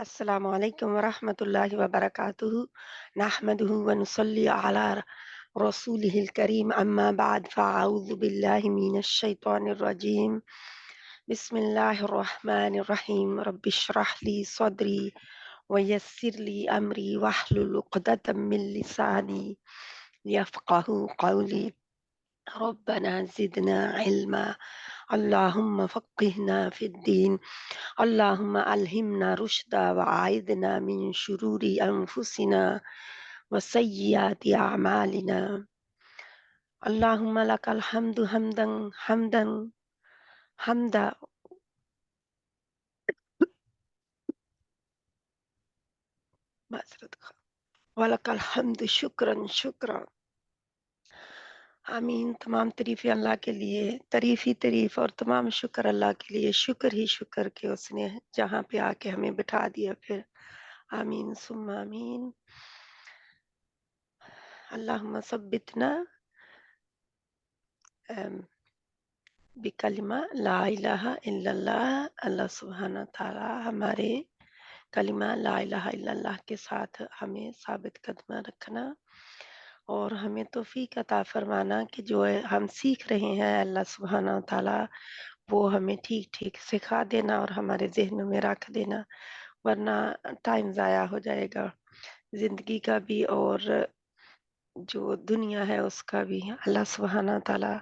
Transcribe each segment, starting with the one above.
السلام علیکم ورحمۃ اللہ وبرکاتہ نحمده ونصلی علی رسولہ الکریم اما بعد فاعوذ باللہ من الشیطان الرجیم بسم اللہ الرحمن الرحیم رب اشرح لی صدری ویسر لی امری واحلل عقدۃ من لسانی یفقهوا قولی ربنا زدنا علما اللهم فقهنا في الدين اللهم ألهمنا رشدا وعاذنا من شرور أنفسنا وسيئات أعمالنا اللهم لك الحمد حمدا ولك الحمد شكرا آمین۔ تمام تعریفیں اللہ کے لیے، تعریف ہی تعریف اور تمام شکر اللہ کے لیے، شکر ہی شکر کہ اس نے جہاں پہ آ کے ہمیں بٹھا دیا پھر۔ آمین ثم آمین۔ اللہم ثبتنا بکلمہ لا الہ الا اللہ، اللہ سبحانہ تعالیٰ ہمارے کلمہ لا الہ الا اللہ کے ساتھ ہمیں ثابت قدمہ رکھنا اور ہمیں توفیق عطا فرمانا کہ جو ہم سیکھ رہے ہیں اللہ سبحانہ تعالیٰ وہ ہمیں ٹھیک ٹھیک سکھا دینا اور ہمارے ذہنوں میں رکھ دینا، ورنہ ٹائم ضائع ہو جائے گا زندگی کا بھی اور جو دنیا ہے اس کا بھی۔ اللہ سبحانہ تعالیٰ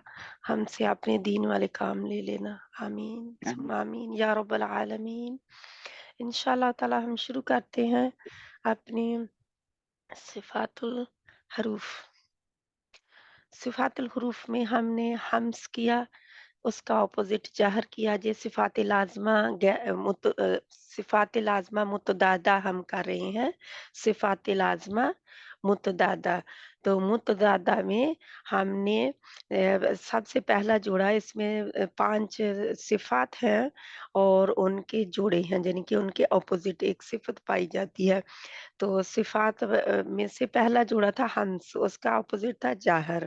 ہم سے اپنے دین والے کام لے لینا، آمین ثم آمین یا رب العالمین۔ انشاءاللہ تعالیٰ ہم شروع کرتے ہیں اپنی صفات الحروف۔ صفات الحروف میں ہم نے حمز کیا، اس کا اپوزٹ جہر کیا، جے صفات لازمہ صفات لازمہ متضادہ ہم کر رہے ہیں، صفات لازمہ متضادہ۔ تو متضادہ میں ہم نے سب سے پہلا جوڑا، اس میں 5 صفات ہیں اور ان کے جوڑے ہیں، یعنی کہ ان کے اپوزٹ ایک صفت پائی جاتی ہے۔ تو صفات میں سے پہلا جوڑا تھا ہمس، اس کا اپوزٹ تھا جاہر،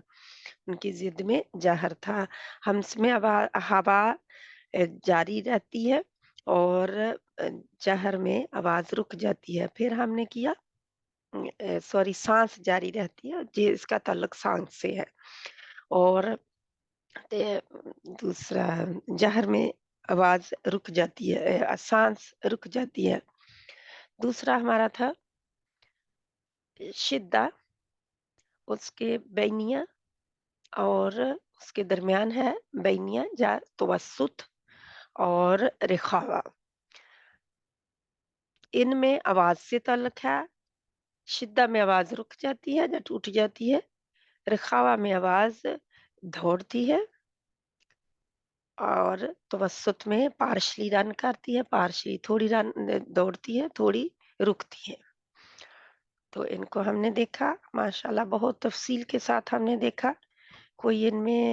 ان کی ضد میں جاہر تھا۔ ہمس میں ہوا جاری رہتی ہے اور جہر میں آواز رک جاتی ہے۔ پھر ہم نے کیا سانس جاری رہتی ہے، جی اس کا تعلق سانس سے ہے، اور دوسرا جہر میں آواز رک جاتی ہے، سانس رک جاتی ہے۔ دوسرا ہمارا تھا شدہ، اس کے بینیہ اور اس کے درمیان ہے بینیہ یا توسط اور رخاوہ، ان میں آواز سے تعلق ہے۔ شدہ میں آواز رک جاتی ہے یا ٹوٹ جاتی ہے، رخاوہ میں آواز دوڑتی ہے، اور توسط میں پارشلی رن کرتی ہے، پارشلی تھوڑی رن دوڑتی ہے، تھوڑی رکتی ہے۔ تو ان کو ہم نے دیکھا ماشاءاللہ بہت تفصیل کے ساتھ ہم نے دیکھا، کوئی ان میں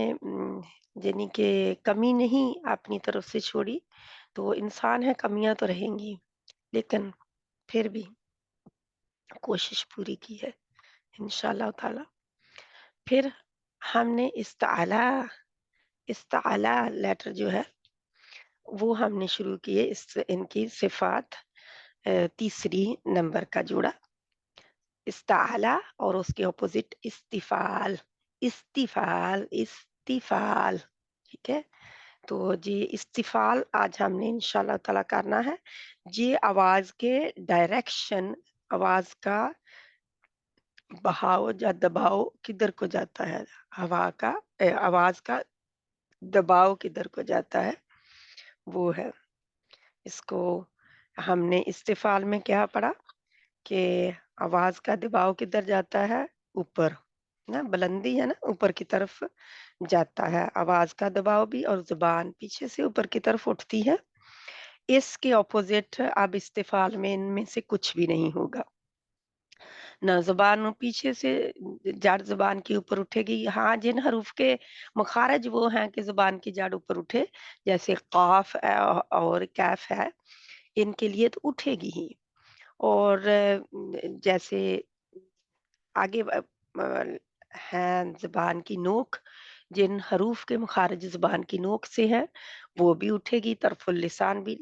یعنی کہ کمی نہیں اپنی طرف سے چھوڑی۔ تو انسان ہے، کمیاں تو رہیں گی، لیکن پھر بھی کوشش پوری کی ہے انشاءاللہ تعالی۔ پھر ہم نے استعلا لیٹر جو ہے وہ ہم نے شروع کیے، ان کی صفات تیسری نمبر کا جوڑا استعلا اور اس کے اپوزٹ استفال، استفال، ٹھیک ہے۔ تو جی استفال آج ہم نے انشاءاللہ تعالی کرنا ہے۔ جی آواز کے ڈائریکشن، آواز کا بہاؤ یا دباؤ کدھر کو جاتا ہے، ہوا کا آواز کا دباؤ کدھر کو جاتا ہے وہ ہے۔ اس کو ہم نے استفال میں کیا پڑھا کہ آواز کا دباؤ کدھر جاتا ہے، اوپر نا، بلندی ہے نا، اوپر کی طرف جاتا ہے آواز کا دباؤ بھی، اور زبان پیچھے سے اوپر کی طرف اٹھتی ہے۔ اس کے اپوزٹ اب استفال میں ان میں سے کچھ بھی نہیں ہوگا، نہ زبان پیچھے سے جڑ زبان کی اوپر اٹھے گی۔ ہاں جن حروف کے مخارج وہ ہیں کہ زبان کی جڑ اوپر اٹھے، جیسے قاف اور کیف ہے، ان کے لیے تو اٹھے گی ہی، اور جیسے آگے ہیں زبان کی نوک، جن حروف کے مخارج زبان کی نوک سے ہیں وہ بھی اٹھے گی، طرف اللسان بھی،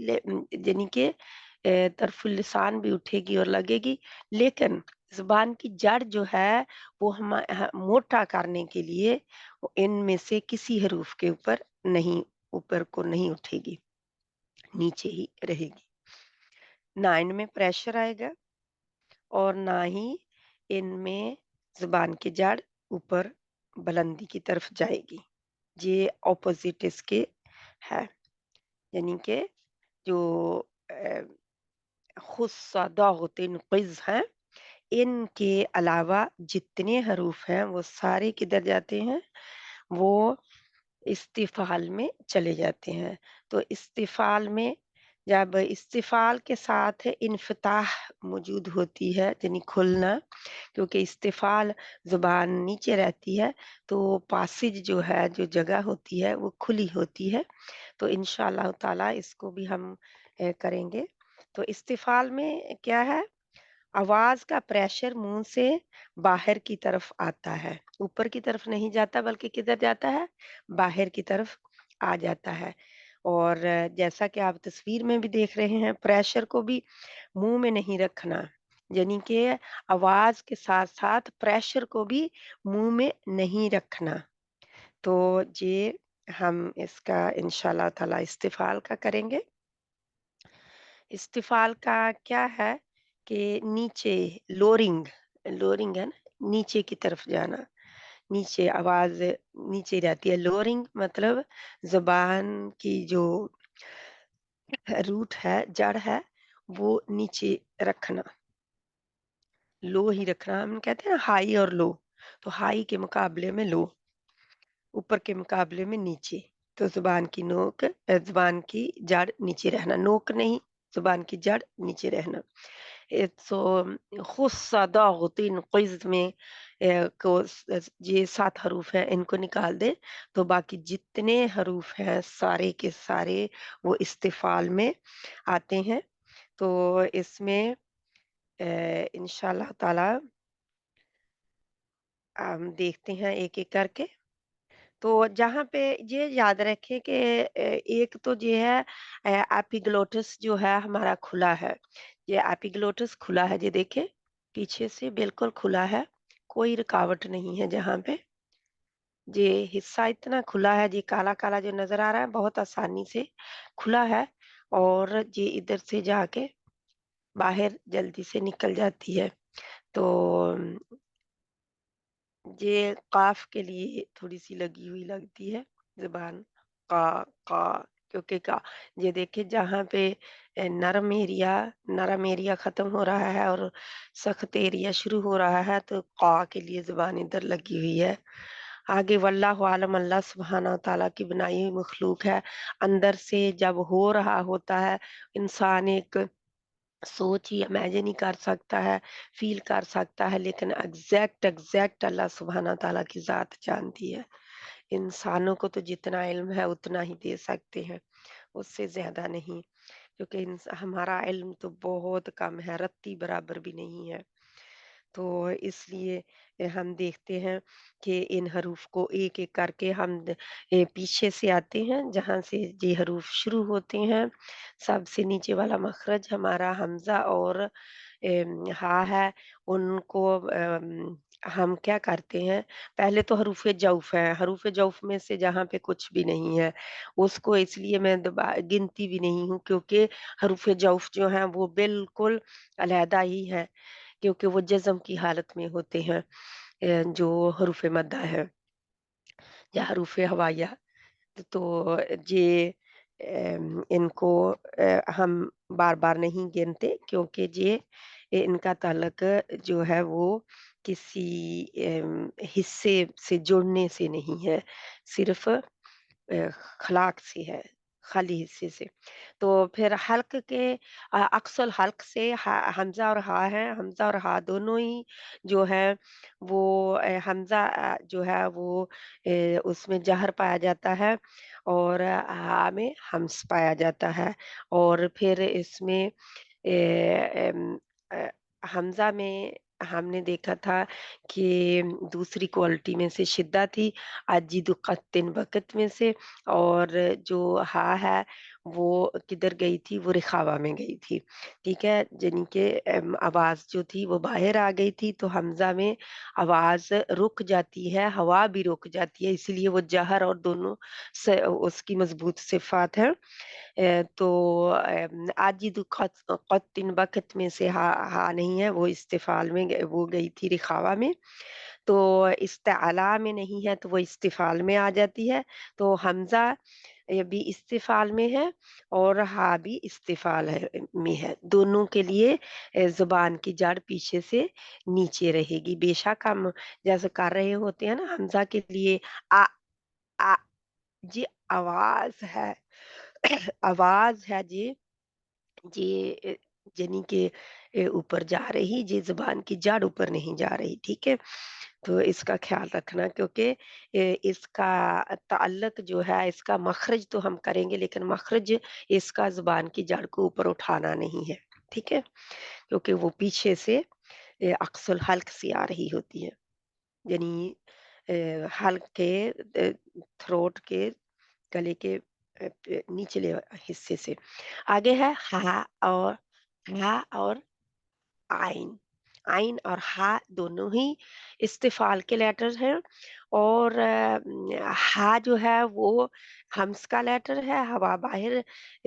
یعنی کہ तरफ़ुल लिसान भी उठेगी और लगेगी, लेकिन ज़ुबान की जड़ जो है वो मोटा करने के लिए वो इनमें से किसी हरूफ के ऊपर को नहीं उठेगी, नीचे ही रहेगी। ना इनमें प्रेशर आएगा और ना ही इनमें ज़ुबान की जड़ ऊपर बुलंदी की तरफ जाएगी। ये ऑपोज़िट इसके है, यानी कि जो अ, खुस्सा दाग़तिन क़िज़ हैं, इनके अलावा जितने हरूफ हैं वो सारे किधर जाते हैं? वो इस्तिफ़ाल में चले जाते हैं। तो इस्तिफ़ाल में जब इस्तिफ़ाल के साथ इन्फ़िताह मौजूद होती है, यानी खुलना, क्योंकि इस्तिफ़ाल ज़ुबान नीचे रहती है, तो पासिज जो है, जो जगह होती है, वो खुली होती है। तो इंशाअल्लाह ताला इसको भी हम करेंगे। तो इस्तिफ़ाल में क्या है? आवाज़ का प्रेशर मुँह से बाहर की तरफ आता है। ऊपर की तरफ नहीं जाता बल्कि किधर जाता है? बाहर की तरफ आ जाता है। और जैसा कि आप तस्वीर में भी देख रहे हैं, प्रेशर को भी मुँह में नहीं रखना। यानी कि आवाज़ के साथ-साथ प्रेशर को भी मुँह में नहीं रखना। तो ये हम इसका इंशाअल्लाह ताला इस्तिफ़ाल का करेंगे। इस्तिफ़ाल का क्या है कि नीचे लोअरिंग लोअरिंग है ना, नीचे की तरफ जाना, नीचे आवाज़ नीचे जाती है। लोअरिंग मतलब ज़ुबान की जो रूट है, जड़ है, वो नीचे रखना, लो ही रखना। हम कहते हैं ना हाई और लो, तो हाई के मुकाबले में लो, ऊपर के मुकाबले में नीचे। तो ज़ुबान की जड़ नीचे रहना, नोक नहीं, ज़ुबान की जड़ नीचे रहना। सो खुस्सा दाग़तिन क़िज़ में ये 7 हरूफ हैं, इनको निकाल दें, तो बाकी जितने हरूफ हैं सारे के सारे वो इस्तिफ़ाल में आते हैं। तो इसमें इंशाअल्लाह ताला हम देखते हैं एक-एक करके। तो जहाँ पे ये याद रखें कि एक तो ये है एपिग्लोटिस जो है हमारा खुला है। ये एपिग्लोटिस खुला है, ये देखें, पीछे से बिल्कुल खुला है, कोई रुकावट नहीं है जहाँ पे। ये हिस्सा इतना खुला है, ये काला-काला जो नज़र आ रहा है बहुत आसानी से खुला है और ये इधर से जाके बाहर जल्दी से निकल जाती है। तो ये क़ाफ़ के लिए थोड़ी-सी लगी हुई लगती है ज़ुबान, क़ा क्योंकि ये देखिए जहाँ पे नरम एरिया ख़त्म हो रहा है और सख्त एरिया शुरू हो रहा है, तो क़ा के लिए ज़ुबान इधर लगी हुई है। आगे वल्लाहु आलम, अल्लाह सुब्हाना व तआला की बनाई हुई मख़लूक़ है। अंदर से जब हो रहा होता है, इंसान एक सोच ही इमेजिन ही कर सकता है, फ़ील कर सकता है, लेकिन एग्ज़ैक्ट अल्लाह सुब्हाना व तआला की ज़ात जानती है। इंसानों को तो जितना इल्म है उतना ही दे सकते हैं, उससे ज़्यादा नहीं, क्योंकि हमारा इल्म तो बहुत कम है, रत्ती बराबर भी नहीं है। तो इसलिए हम देखते हैं कि इन हरूफ को एक-एक करके हम पीछे से आते हैं, जहाँ से ये हरूफ शुरू होते हैं। सबसे नीचे वाला मखरज हमारा हमज़ा और हा है, उनको हम क्या करते हैं, पहले तो हरूफ़े जौफ़ है, हरूफ़े जौफ़ में से जहाँ पे कुछ भी नहीं है, उसको इसलिए मैं गिनती भी नहीं हूँ, क्योंकि हरूफ़े जौफ़ जो हैं वो बिल्कुल अलहदा ही हैं। क्योंकि वो जज़म की हालत में होते हैं, जो हरूफ़ मद्दा है या हरूफ़ हवाइया। तो ये इनको हम बार-बार नहीं गिनते, क्योंकि ये इनका ताल्लुक जो है वो किसी हिस्से से जुड़ने से नहीं है, सिर्फ़ ख़लाक़ से है, खाली हिस्से से। तो फिर हल्क़ के अक़सल हल्क़ से हमज़ा और हा है, हमज़ा और हा दोनों ही जो है वो हमज़ा जो है वो उसमें ज़हर पाया जाता है और हा में हम्स पाया जाता है। और फिर इसमें एम अ, हमज़ा में हमने देखा था कि दूसरी क्वालिटी में से शिद्दा थी, अजीदु क़त्तिन बक़त में से, और जो हा है وہ کدھر گئی تھی؟ وہ رخاوہ میں گئی تھی، ٹھیک ہے، یعنی کہ آواز جو تھی وہ باہر آ گئی تھی، تو حمزہ میں آواز رک جاتی ہے، ہوا بھی رک جاتی ہے، اسی لیے وہ جہر اور دونوں اس کی مضبوط صفات ہیں۔ تو آجد قطن وقت میں سے ہا نہیں ہے، وہ استفال میں وہ گئی تھی رخاوہ میں، تو استعلا میں نہیں ہے تو وہ استفال میں آ جاتی ہے، تو حمزہ یہ بھی استفال میں ہے اور ہا بھی استفال میں ہے، دونوں کے لیے زبان کی جڑ پیچھے سے نیچے رہے گی، بے شک ہم جیسے کر رہے ہوتے ہیں نا حمزہ کے لیے آ آ جی آواز ہے آواز ہے جی جی یعنی کہ اوپر جا رہی، جی زبان کی جڑ اوپر نہیں جا رہی، ٹھیک ہے، تو اس کا خیال رکھنا، کیونکہ اس کا تعلق جو ہے، اس کا مخرج تو ہم کریں گے لیکن مخرج اس کا زبان کی جڑ کو اوپر اٹھانا نہیں ہے، ٹھیک ہے، کیونکہ وہ پیچھے سے عکس الحلق سی آ رہی ہوتی ہے، یعنی حلق کے تھروٹ کے گلے کے نچلے حصے سے آگے ہے ہا اور آئین، آئین اور ہا دونوں ہی استفال کے لیٹر ہیں، اور ہا جو ہے وہ ہمس کا لیٹر ہے، ہوا باہر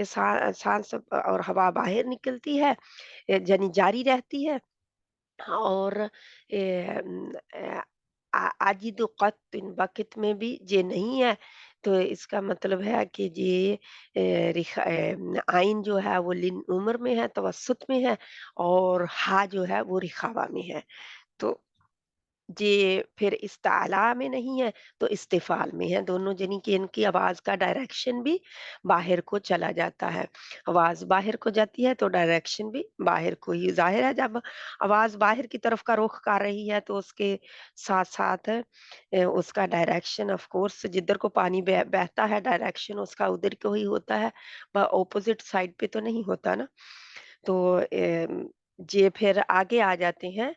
سانس اور ہوا باہر نکلتی ہے، یعنی جاری رہتی ہے، اور آجد قط وقت میں بھی یہ نہیں ہے، تو اس کا مطلب ہے کہ یہ آئین جو ہے وہ لن عمر میں ہے، توسط میں ہے، اور ہا جو ہے وہ رخاوہ میں ہے، تو یہ پھر استعلا میں نہیں ہے تو استفال میں ہے، دونوں یعنی کہ ان کی آواز کا ڈائریکشن بھی باہر کو چلا جاتا ہے، آواز باہر کو جاتی ہے تو ڈائریکشن بھی باہر کو ہی، ظاہر ہے جب آواز باہر کی طرف کا رخ کر رہی ہے تو اس کے ساتھ ساتھ اس کا ڈائریکشن آف کورس جدھر کو پانی بہتا ہے ڈائریکشن اس کا ادھر کو ہی ہوتا ہے، اپوزٹ سائڈ پہ تو نہیں ہوتا نا، تو یہ پھر آگے آ جاتے ہیں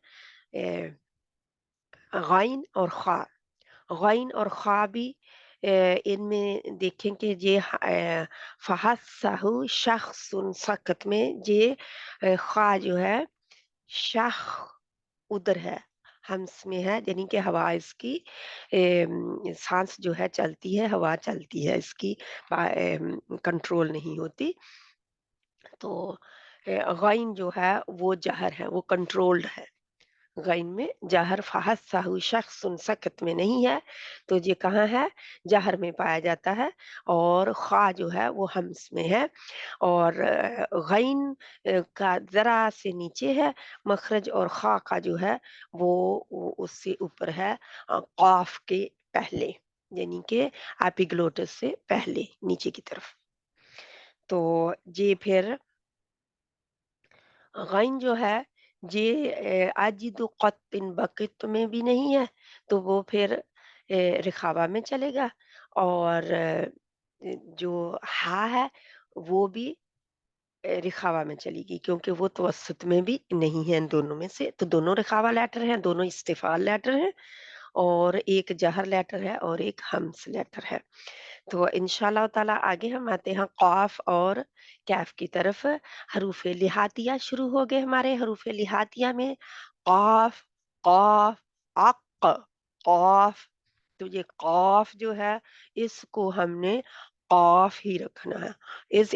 غائن اور خا، غائن اور خا بھی ان میں دیکھیں کہ یہ فحسہ شخص سکت میں یہ خا جو ہے شخ ادھر ہے، ہمس میں ہے، یعنی کہ ہوا اس کی سانس جو ہے چلتی ہے، ہوا چلتی ہے، اس کی کنٹرول نہیں ہوتی، تو غائن جو ہے وہ جہر ہے، وہ کنٹرولڈ ہے، غین میں جہر فحص ساہو شخص سکت میں نہیں ہے، تو یہ کہاں ہے؟ جہر میں پایا جاتا ہے، اور خا جو ہے وہ ہمس میں ہے، اور غین کا ذرا سے نیچے ہے مخرج، اور خا کا جو ہے وہ اس سے اوپر ہے قاف کے پہلے، یعنی کہ ایپیگلوٹس سے پہلے نیچے کی طرف، تو یہ پھر غین جو ہے یہ اجد قط بقت میں بھی نہیں ہے، تو وہ پھر رخاوہ میں چلے گا، اور جو ہا ہے وہ بھی رخاوہ میں چلی گی، کیونکہ وہ توسط میں بھی نہیں ہے، ان دونوں میں سے، تو دونوں رخاوہ لیٹر ہیں، دونوں استفال لیٹر ہیں، اور ایک جہر لیٹر ہے اور ایک ہمس لیٹر ہے، تو انشاءاللہ تعالی آگے ہم آتے ہیں قاف اور کیف کی طرف۔ حروف لہاتیہ شروع ہو گئے ہمارے، حروف لہاتیہ میں قاف، قاف، اق، قاف، تو یہ قاف جو ہے اس کو ہم نے قاف ہی رکھنا ہے،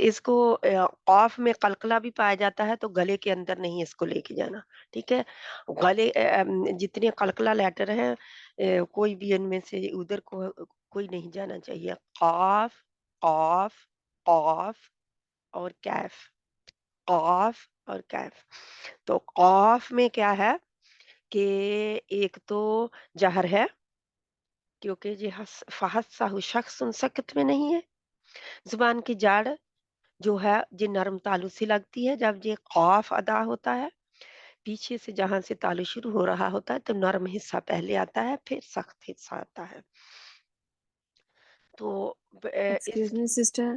اس کو قاف میں قلقلہ بھی پایا جاتا ہے تو گلے کے اندر نہیں اس کو لے کے جانا، ٹھیک ہے، گلے جتنے قلقلہ لیٹر ہیں کوئی بھی ان میں سے ادھر کو کوئی نہیں جانا چاہیے، قاف، قاف، قاف اور کیف، قاف اور کیف، تو قاف میں کیا ہے کہ ایک تو جہر ہے، کیونکہ یہ فحصہ شخص سکت میں نہیں ہے، زبان کی جڑ جو ہے یہ نرم تالو سے لگتی ہے، جب یہ قاف ادا ہوتا ہے پیچھے سے جہاں سے تالو شروع ہو رہا ہوتا ہے تو نرم حصہ پہلے آتا ہے پھر سخت حصہ آتا ہے، تو اس ایکسکیوز می سسٹر،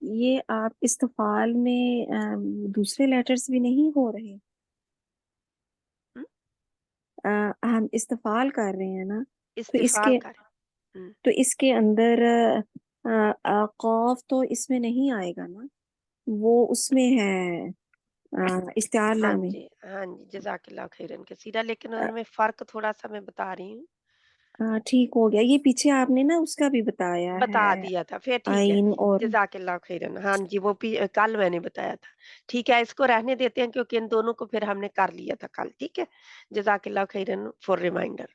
یہ آپ استفال میں دوسرے لیٹرز بھی نہیں ہو رہے؟ ہم استفال کر رہے ہیں نا، تو اس استفال کے کر تو اس کے اندر قوف تو اس میں نہیں آئے گا نا، وہ اس میں ہے استعارہ میں۔ ہاں جی جزاک اللہ خیرن کثیرا، لیکن ان میں فرق تھوڑا سا میں بتا رہی ہوں، ٹھیک ہو گیا، یہ پیچھے آپ نے نا اس کا بھی بتایا بتا ہے، دیا تھا، پھر ٹھیک ہے آئین جی اور جزاک اللہ خیرن، ہاں جی وہ کل میں نے بتایا تھا، ٹھیک ہے اس کو رہنے دیتے ہیں کیونکہ ان دونوں کو پھر ہم نے کر لیا تھا کل، ٹھیک ہے جزاک اللہ خیرن فور ریمائنڈر۔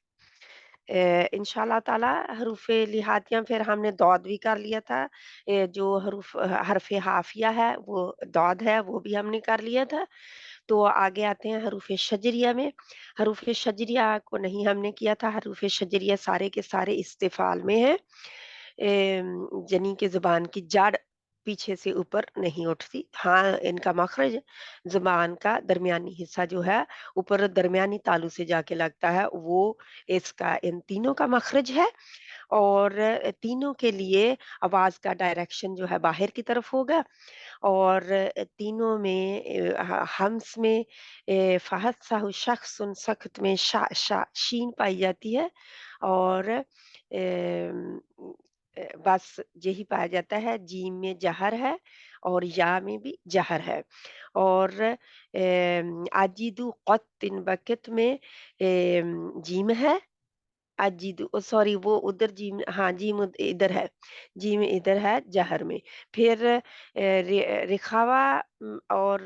انشاء اللہ تعالی حروف لہاتیاں پھر ہم نے دود بھی کر لیا تھا، جو حرف حافیہ ہے وہ دود ہے وہ بھی ہم نے کر لیا تھا۔ تو آگے آتے ہیں حروف شجریہ میں، حروف شجریہ کو نہیں ہم نے کیا تھا، حروف شجریہ سارے کے سارے استفال میں ہیں، جنی کے زبان کی جڑ پیچھے سے اوپر نہیں اٹھتی، ہاں ان کا مخرج زبان کا درمیانی حصہ جو ہے اوپر درمیانی تالو سے جا کے لگتا ہے، وہ اس کا ان تینوں کا مخرج ہے، اور تینوں کے لیے آواز کا ڈائریکشن جو ہے باہر کی طرف ہوگا، اور تینوں میں ہمس میں فحت سا شخص سخت میں شا شا شین پائی جاتی ہے، اور بس یہی پایا جاتا ہے، جیم میں جہر ہے اور یا میں بھی جہر ہے، اور اجیدو قطن بکت میں جیم ہے، اجیدو سوری وہ ادھر جیم، ہاں جیم ادھر ہے، جیم ادھر ہے جہر میں، پھر رخاوا اور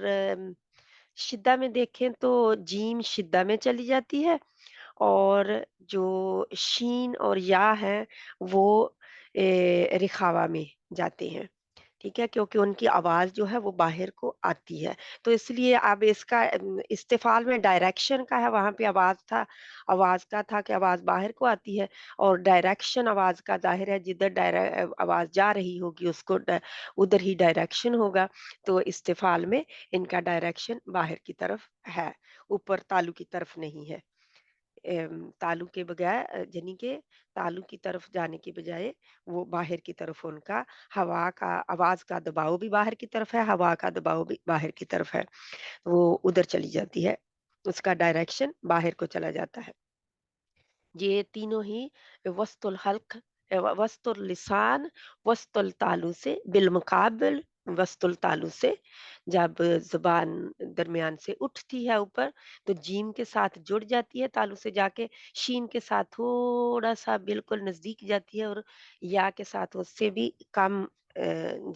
شدہ میں دیکھیں تو جیم شدہ میں چلی جاتی ہے، اور جو شین اور یا ہے وہ رخاوا میں جاتے ہیں، ٹھیک ہے کیونکہ ان کی آواز جو ہے وہ باہر کو آتی ہے، تو اس لیے اب اس کا استفال میں ڈائریکشن کا ہے، وہاں پہ آواز کا تھا کہ آواز باہر کو آتی ہے، اور ڈائریکشن آواز کا ظاہر ہے جدھر آواز جا رہی ہوگی اس کو ادھر ہی ڈائریکشن ہوگا، تو استفال میں ان کا ڈائریکشن باہر کی طرف ہے، اوپر تالو کی طرف نہیں ہے، تالو کے بغیر یعنی کہ تالو کی طرف جانے کے بجائے وہ باہر کی طرف ان کا ہوا کا آواز کا دباؤ بھی باہر کی طرف ہے، ہوا کا دباؤ بھی باہر کی طرف ہے، وہ ادھر چلی جاتی ہے، اس کا ڈائریکشن باہر کو چلا جاتا ہے۔ یہ تینوں ہی وسط الحلق، وسط اللسان، وسط التالو سے بالمقابل، وسط التالو سے جب زبان درمیان سے اٹھتی ہے اوپر تو جیم کے ساتھ جڑ جاتی ہے تالو سے جا کے، شین کے ساتھ تھوڑا سا بالکل نزدیک جاتی ہے، اور یا کے ساتھ اس سے بھی کم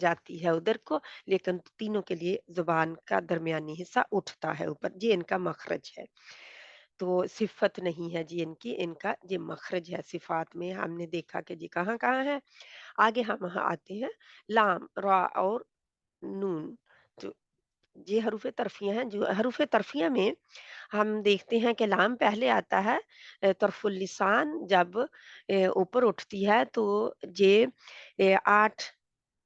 جاتی ہے ادھر کو، لیکن تینوں کے لیے زبان کا درمیانی حصہ اٹھتا ہے اوپر، یہ ان کا مخرج ہے، تو صفت نہیں ہے جی ان کی، ان کا یہ مخرج ہے، صفات میں ہم نے دیکھا کہ جی کہاں کہاں ہے۔ آگے ہم آتے ہیں لام را اور نون، جو یہ حروف ترفیہ ہیں، جو حروف ترفیہ میں ہم دیکھتے ہیں کہ لام پہلے آتا ہے، طرف اللسان جب اوپر اٹھتی ہے تو یہ آٹھ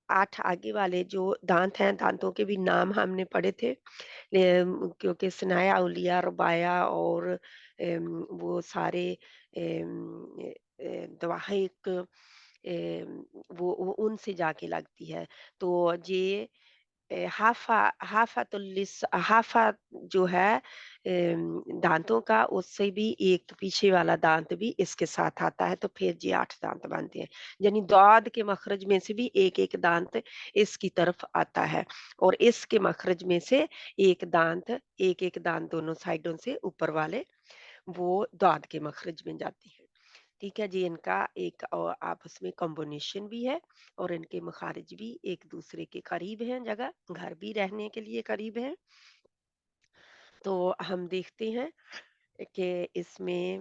آٹھ آگے والے جو دانت ہیں، دانتوں کے بھی نام ہم نے پڑھے تھے، کیونکہ ثنایا اولیاء ربایا اور وہ سارے دواحق وہ ان سے جا کے لگتی ہے، تو یہ ہافا ہافت ہافا جو ہے دانتوں کا، اس سے بھی ایک پیچھے والا دانت بھی اس کے ساتھ آتا ہے، تو پھر یہ 8 دانت بنتے ہیں، یعنی داد کے مخرج میں سے بھی ایک ایک دانت اس کی طرف آتا ہے، اور اس کے مخرج میں سے ایک ایک دانت دونوں سائڈوں سے اوپر والے وہ داد کے مخرج میں جاتے ہیں، ٹھیک ہے جی، ان کا ایک آپس میں کمبینیشن بھی ہے، اور ان کے مخارج بھی ایک دوسرے کے قریب ہیں، جگہ گھر بھی رہنے کے لیے قریب ہیں، تو ہم دیکھتے ہیں کہ اس میں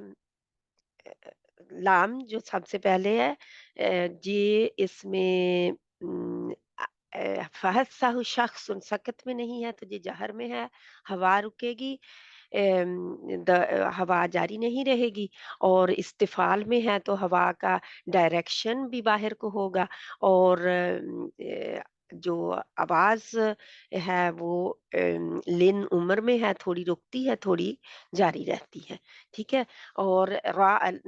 لام جو سب سے پہلے ہے، جی اس میں فحت سا شخص سکت میں نہیں ہے تو یہ جہر میں ہے، ہوا رکے گی، ہوا جاری نہیں رہے گی، اور استفال میں ہے تو ہوا کا ڈائریکشن بھی باہر کو ہوگا، اور جو آواز ہے وہ لن عمر میں ہے، تھوڑی رکتی ہے تھوڑی جاری رہتی ہے، ٹھیک ہے، اور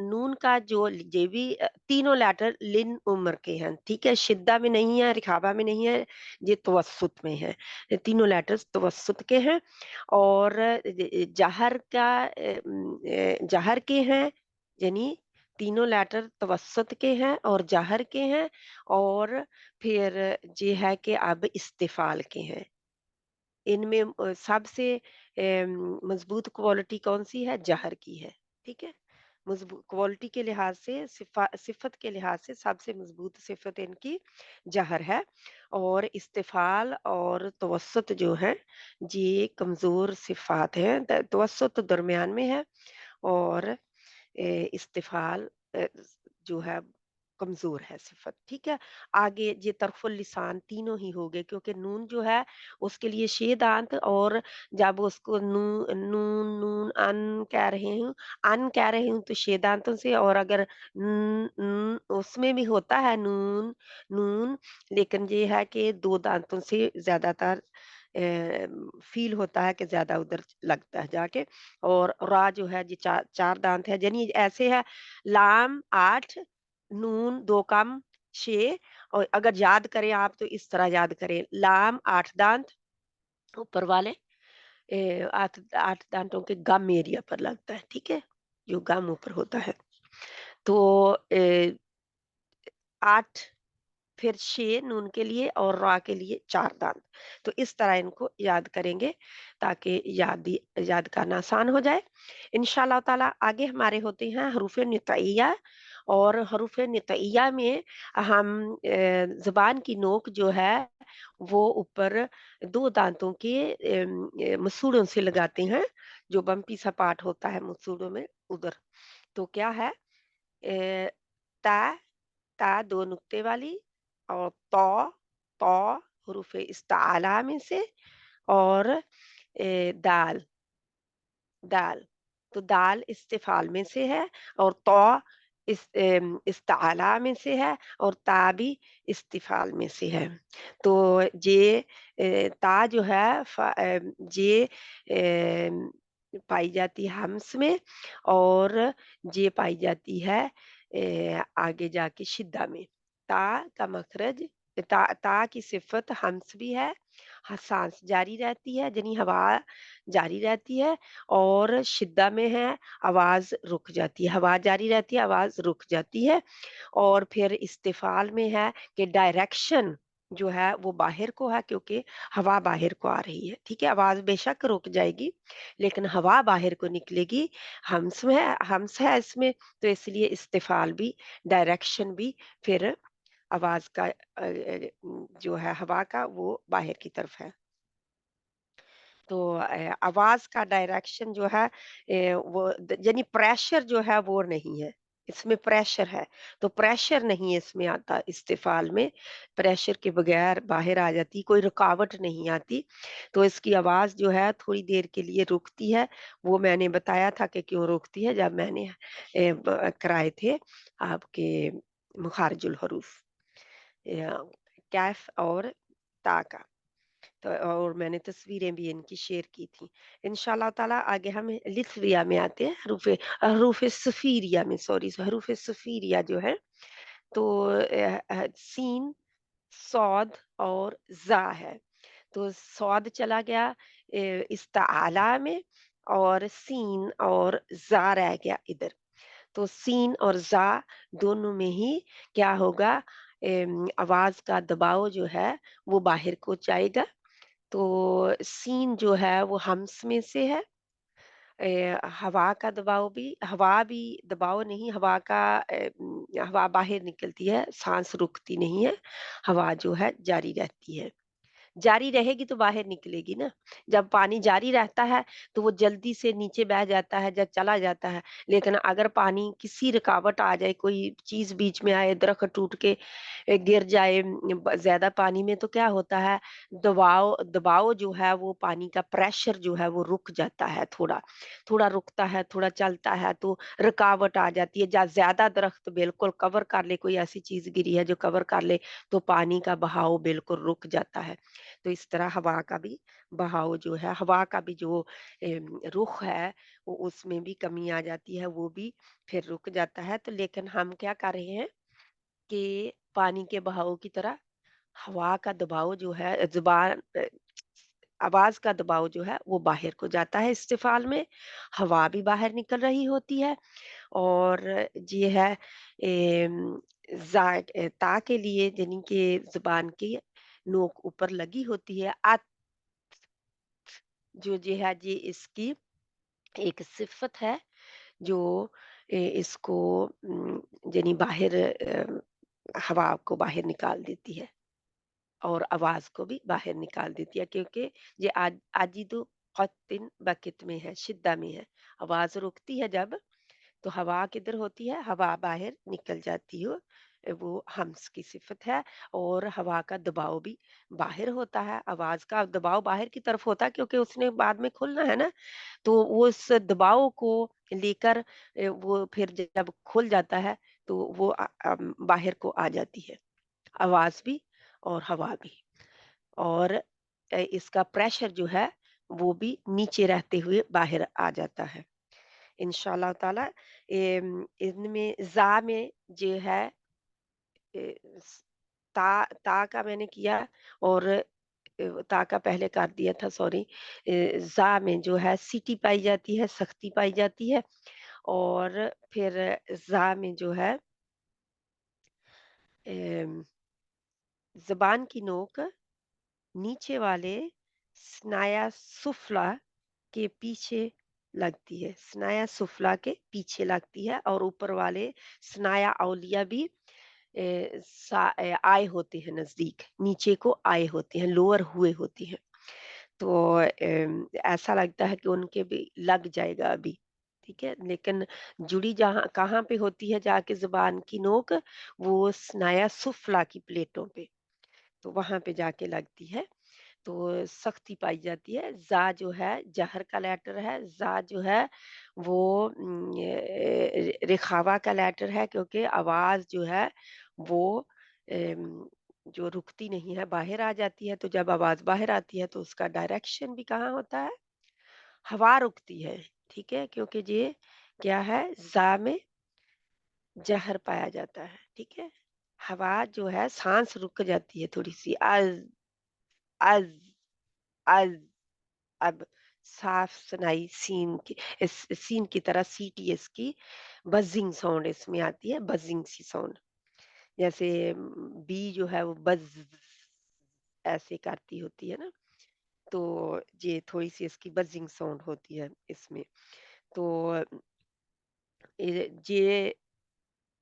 نون کا جو یہ بھی تینوں لیٹر لن عمر کے ہیں، ٹھیک ہے، شدہ میں نہیں ہے، رخابہ میں نہیں ہے، یہ توسط میں ہے، تینوں لیٹرز توسط کے ہیں، اور جہر کا جہر کے ہیں، یعنی तीनों लेटर तवस्सुत के हैं और जहर के हैं, और फिर ये है कि अब इस्तिफ़ाल के हैं। इनमें सबसे मज़बूत क्वालिटी कौन-सी है? जहर की है, ठीक है? क्वालिटी के लिहाज़ से, सिफ़त के लिहाज़ से सबसे मज़बूत सिफ़त इनकी जहर है, और इस्तिफ़ाल और तवस्सुत जो है, ये कमज़ोर सिफ़ात हैं। तवस्सुत दरमियान में है, और इस्तिफ़ाल जो है कमज़ोर है सिफ़त, ठीक है? आगे ये तर्फ़ुल लिसान तीनों ही हो गए, क्योंकि नून जो है उसके लिए शेदांत, और जब उसको नून, नून, अन कह रही हूँ तो शेदांतों से, और अगर उसमें भी होता है नून, नून, लेकिन ये है कि 2 दांतों से ज़्यादातर फ़ील होता है कि ज़्यादा उधर लगता है जाके, और रा जो है ये 4 दांत है, यानी ऐसे है, लाम 8, नून 2 कम 6, और अगर याद करें आप तो इस तरह याद करें, लाम 8 दांत ऊपर वाले, 8 दांतों के गम एरिया पर लगता है, ठीक है? जो गम ऊपर होता है। तो 8, फिर 6 नून के लिए, और रा के लिए 4 दांत। तो इस तरह इनको याद करेंगे, ताकि याद करना आसान हो जाए। इंशाअल्लाह ताला आगे हमारे होते हैं हरूफ नितइया, और हरूफ नितइया में हम ज़ुबान की नोक जो है वो ऊपर 2 दांतों के मसूड़ों से लगाते हैं, जो बम्पी सा पार्ट होता है मसूड़ों में उधर। तो क्या है, ता, ता 2 नुक्ते वाली, और तौ, तौ हुरूफ इस्ताला में से, और दाल, दाल। तो दाल इस्तिफ़ाल में से है, और तौ इस्ताला में से है, और ता भी इस्तिफ़ाल में से है। तो ये ता जो है ये पाई जाती है हम्स में, और ये पाई जाती है आगे जाके शिद्दा में। ता का मखरज, ता की सिफ़त हम्स भी है, साँस जारी रहती है, यानी हवा जारी रहती है, और शिद्दा में है, आवाज़ रुक जाती है, हवा जारी रहती है, आवाज़ रुक जाती है। और फिर इस्तिफ़ाल में है कि डायरेक्शन जो है वो बाहर को है, क्योंकि हवा बाहर को आ रही है, ठीक है? आवाज़ बेशक रुक जाएगी, लेकिन हवा बाहर को निकलेगी, हम्स है इसमें, तो इसलिए इस्तिफ़ाल भी, डायरेक्शन भी फिर आवाज़ का जो है हवा का, वो बाहर की तरफ है। तो आवाज़ का डायरेक्शन जो है वो यानी प्रेशर जो है वो नहीं है, इसमें प्रेशर है, तो प्रेशर नहीं इसमें आता इस्तिफ़ाल में, प्रेशर के बगैर बाहर आ जाती, कोई रुकावट नहीं आती, तो इसकी आवाज़ जो है थोड़ी देर के लिए रुकती है, वो मैंने बताया था कि क्यों रुकती है, जब मैंने कराए थे आपके मुखारिजुल हरूफ, कैफ और ता का। तो और मैंने तस्वीरें भी इनकी शेयर की थी। इंशाअल्लाह ताला आगे हम लिथविया में आते हैं, हरूफ़ सफ़ीरिया में, सॉरी, हरूफ़ सफ़ीरिया जो है, तो सीन, सॉद और ज़ा है। तो सॉद चला गया इस्ताला में, और सीन और ज़ा रह गया इधर। तो सीन और ज़ा दोनों में ही क्या होगा, आवाज़ का दबाव जो है वो बाहर को जाएगा। तो सीन जो है वो हम्स में से है। हवा भी दबाव नहीं, हवा बाहर निकलती है, साँस रुकती नहीं है, हवा जो है जारी रहती है। जारी रहेगी तो बाहर निकलेगी ना। जब पानी जारी रहता है तो वो जल्दी से नीचे बह जाता है, जब चला जाता है। लेकिन अगर पानी किसी रुकावट आ जाए, कोई चीज़ बीच में आए, दरख़्त टूट के गिर जाए ज़्यादा पानी में, तो क्या होता है, दबाव दबाव जो है वो पानी का प्रेशर जो है वो रुक जाता है थोड़ा। थोड़ा रुकता है, थोड़ा चलता है, तो रुकावट आ जाती है। जहाँ ज़्यादा दरख़्त बिल्कुल कवर कर ले, कोई ऐसी चीज़ गिरी है जो कवर कर ले, तो पानी का बहाव बिल्कुल रुक जाता है। तो इस तरह हवा का भी बहाव जो है, हवा का भी जो रुख है, वो उसमें भी कमी आ जाती है, वो भी फिर रुक जाता है। तो लेकिन हम क्या कर रहे हैं कि पानी के बहाव की तरह हवा का दबाव जो है, आवाज़ का दबाव जो है वो बाहर को जाता है इस्तिफ़ाल में, हवा भी बाहर निकल रही होती है, اور یہ ہے تا کے لیے یعنی کہ زبان کی نوک اوپر لگی ہوتی ہے، جو ہے یہ اس کی ایک صفت ہے جو اس کو یعنی باہر ہوا کو باہر نکال دیتی ہے اور آواز کو بھی باہر نکال دیتی ہے، کیونکہ یہ آجیدو قطن بکت میں ہے، شدہ میں ہے، آواز رکتی ہے جب تو ہوا کدھر ہوتی ہے، ہوا باہر نکل جاتی ہو، وہ ہمس کی صفت ہے، اور ہوا کا دباؤ بھی باہر ہوتا ہے، آواز کا دباؤ باہر کی طرف ہوتا ہے کیونکہ اس نے بعد میں کھلنا ہے نا، تو وہ اس دباؤ کو لے کر وہ پھر جب کھل جاتا ہے تو وہ باہر کو آ جاتی ہے، آواز بھی اور ہوا بھی، اور اس کا پریشر جو ہے وہ بھی نیچے رہتے ہوئے باہر آ جاتا ہے انشاءاللہ تعالی۔ ان میں زا میں جو ہے تا کا میں نے کیا، اور تا کا پہلے کر دیا تھا، سوری۔ زا میں جو ہے سیٹی پائی جاتی ہے، سختی پائی جاتی ہے، اور پھر زا میں جو ہے زبان کی نوک نیچے والے سنایا سفلا کے پیچھے لگتی ہے، سنایا سفلا کے پیچھے لگتی ہے، اور اوپر والے سنایا اولیہ بھی آئے ہوتے ہیں نزدیک، نیچے کو آئے ہوتے ہیں، لوور ہوئے ہوتے ہیں، تو ایسا لگتا ہے کہ ان کے بھی لگ جائے گا ابھی، ٹھیک ہے، لیکن جڑی جہاں کہاں پہ ہوتی ہے جا کے زبان کی نوک، وہ سنایا سفلا کی پلیٹوں پہ، تو وہاں پہ جا کے لگتی ہے، تو سختی پائی جاتی ہے۔ زا جو ہے جہر کا لیٹر ہے، زا جو ہے وہ رخاوا کا لیٹر ہے، کیونکہ آواز جو ہے وہ جو رکتی نہیں ہے باہر آ جاتی ہے، تو جب آواز باہر آتی ہے تو اس کا ڈائریکشن بھی کہاں ہوتا ہے، ہوا رکتی ہے، ٹھیک ہے، کیونکہ یہ کیا ہے، زا میں جہر پایا جاتا ہے، ٹھیک ہے، ہوا جو ہے سانس رک جاتی ہے تھوڑی سی، از از اب صاف سنائی سین کی، سین کی طرح سی ٹی ایس کی بزنگ ساؤنڈ اس میں آتی ہے، بزنگ سی ساؤنڈ، جیسے بی جو ہے وہ بز ایسے کرتی ہوتی ہے نا، تو یہ تھوڑی سی اس کی بزنگ ساؤنڈ ہوتی ہے اس میں، تو یہ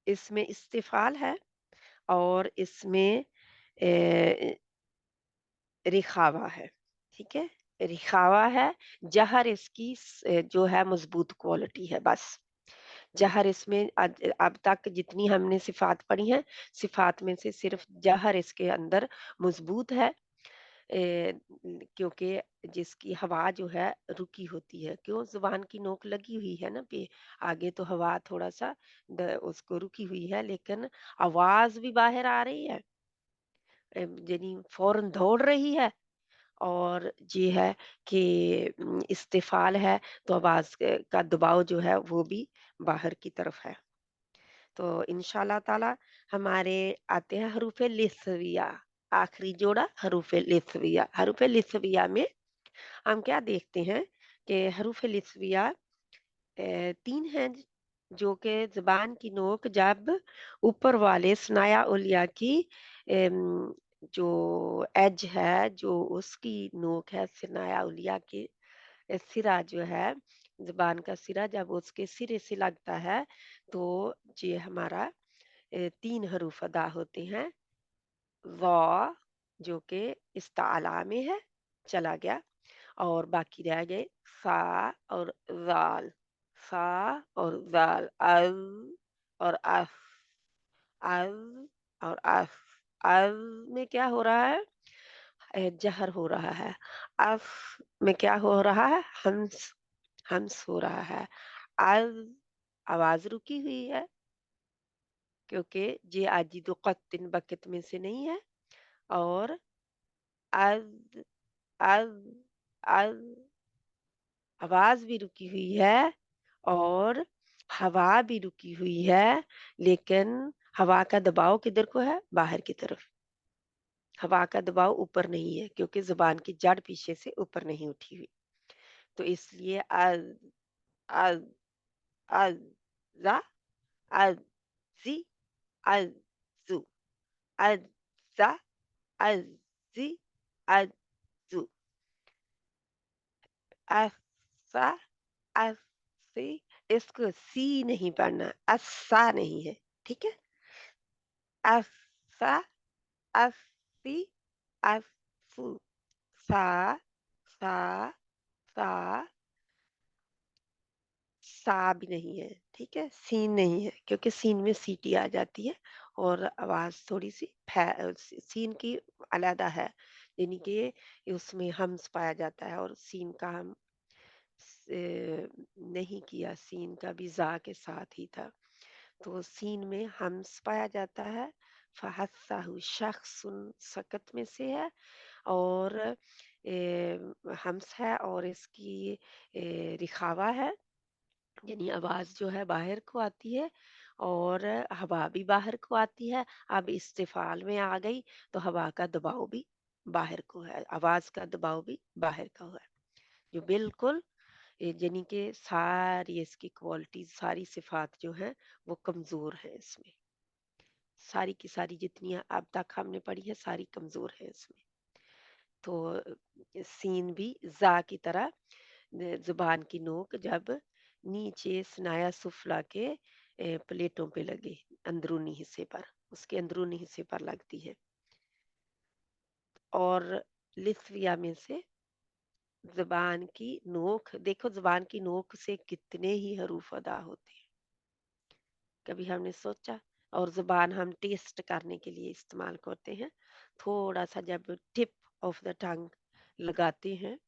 اس میں استفال ہے، اور اس میں رخاوا ہے، ٹھیک ہے، رخاوا ہے، جہر اس کی جو ہے مضبوط کوالٹی ہے، بس جہر اس میں اب تک جتنی ہم نے صفات پڑھی ہیں، صفات میں سے صرف جہر اس کے اندر مضبوط ہے، کیونکہ جس کی ہوا جو ہے رکی ہوتی ہے، کیوں زبان کی نوک لگی ہوئی ہے نا پہ، آگے تو ہوا تھوڑا سا اس کو رکی ہوئی ہے، لیکن آواز بھی باہر آ رہی ہے، یعنی فوراً دوڑ رہی ہے، اور یہ ہے کہ استفال ہے تو آواز کا دباؤ جو ہے وہ بھی باہر کی طرف ہے، تو انشاءاللہ تعالی ہمارے آتے ہیں حروف لثویہ، آخری جوڑا حروف لثویہ، حروف لثویہ میں ہم کیا دیکھتے ہیں کہ حروف لثویہ تین ہیں، جو کہ زبان کی نوک جب اوپر والے سنایا اولیاء کی جو ایج ہے، جو اس کی نوک ہے سنایا اولیاء کی سرا جو ہے، زبان کا سرا جب اس کے سرے سے لگتا ہے تو یہ ہمارا تین حروف ادا ہوتے ہیں، وا جو کہ استعلا میں ہے، چلا گیا، اور باقی رہ گئے فا اور زال، فا اور زال، از اور اف، از اور اف، از میں کیا ہو رہا ہے، جہر ہو رہا ہے، اف میں کیا ہو رہا ہے، ہمس، ہمس ہو رہا ہے، از آواز رکی ہوئی ہے، کیونکہ یہ آجی دو قطن بکت میں سے نہیں ہے، اور از از از آواز بھی رکی ہوئی ہے، اور ہوا بھی رکی ہوئی ہے، لیکن ہوا کا دباؤ کدھر کو ہے، باہر کی طرف، ہوا کا دباؤ اوپر نہیں ہے، کیونکہ زبان کی جڑ پیچھے سے اوپر نہیں اٹھی ہوئی، تو اس لیے از از از za, azi, azu, azza, azzi, azu, असा, अस्सी। इसको सी नहीं पढ़ना, अस्सा नहीं है, ठीक है? अस्सा, अस्सी, अस्सू, सा, सा, सा, सा भी नहीं है, ठीक है? सीन नहीं है, क्योंकि सीन में सीटी आ जाती है और आवाज़ थोड़ी-सी सीन की अलग है, यानी कि उसमें हम्स पाया जाता है और सीन का हम नहीं किया, सीन का भी ज़ा के साथ ही था। तो सीन में हम्स पाया जाता है, फहस्साहु शख्सुन सकत में से है और हम्स है और इसकी रिखावा है, यानी आवाज़ जो है बाहर को आती है और हवा भी बाहर को आती है। अब इस्तिफ़ाल में आ गई तो हवा का दबाव भी बाहर को है, आवाज़ का दबाव भी बाहर का है, जो बिल्कुल यानी कि सारी इसकी क्वालिटीज़, सारी सिफ़ात जो हैं वो कमज़ोर हैं इसमें। सारी की सारी जितनी अब तक हमने पढ़ी है सारी कमज़ोर है इसमें। तो सीन भी ज़ा की तरह ज़ुबान की नोक जब नीचे स्नाया सुफ़ला के प्लेटों पे लगे, अंदरूनी हिस्से पर, उसके अंदरूनी हिस्से पर लगती है। और लिस्विया में से ज़ुबान की नोक, देखो ज़ुबान की नोक से कितने ही हरूफ अदा होते हैं। कभी हमने सोचा? और ज़ुबान हम टेस्ट करने के लिए इस्तेमाल करते हैं। थोड़ा-सा जब टिप ऑफ द टंग लगाते हैं,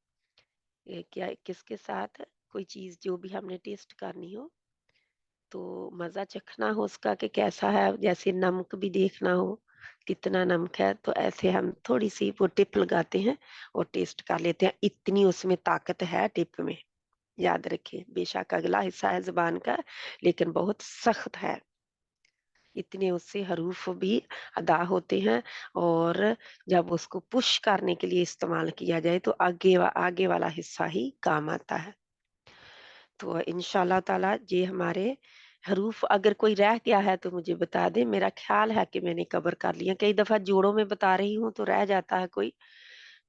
क्या किसके साथ कोई चीज़ जो भी हमने टेस्ट करनी हो, तो मज़ा चखना हो उसका कि कैसा है, जैसे नमक भी देखना हो, कितना नमक है, तो ऐसे हम थोड़ी-सी वो टिप लगाते हैं और टेस्ट कर लेते हैं। इतनी उसमें ताकत है टिप में, याद रखिए। बेशक अगला हिस्सा है ज़ुबान का, लेकिन बहुत सख्त है। इतने उससे हरूफ भी अदा होते हैं और जब उसको पुश करने के लिए इस्तेमाल किया जाए तो आगे वाला हिस्सा ही काम आता है। तो इंशाल्लाह ताला ये हमारे हरूफ, अगर कोई रह गया है तो मुझे बता दें। मेरा ख़्याल है कि मैंने कवर कर लिया। कई दफ़ा जोड़ों में बता रही हूँ तो रह जाता है कोई,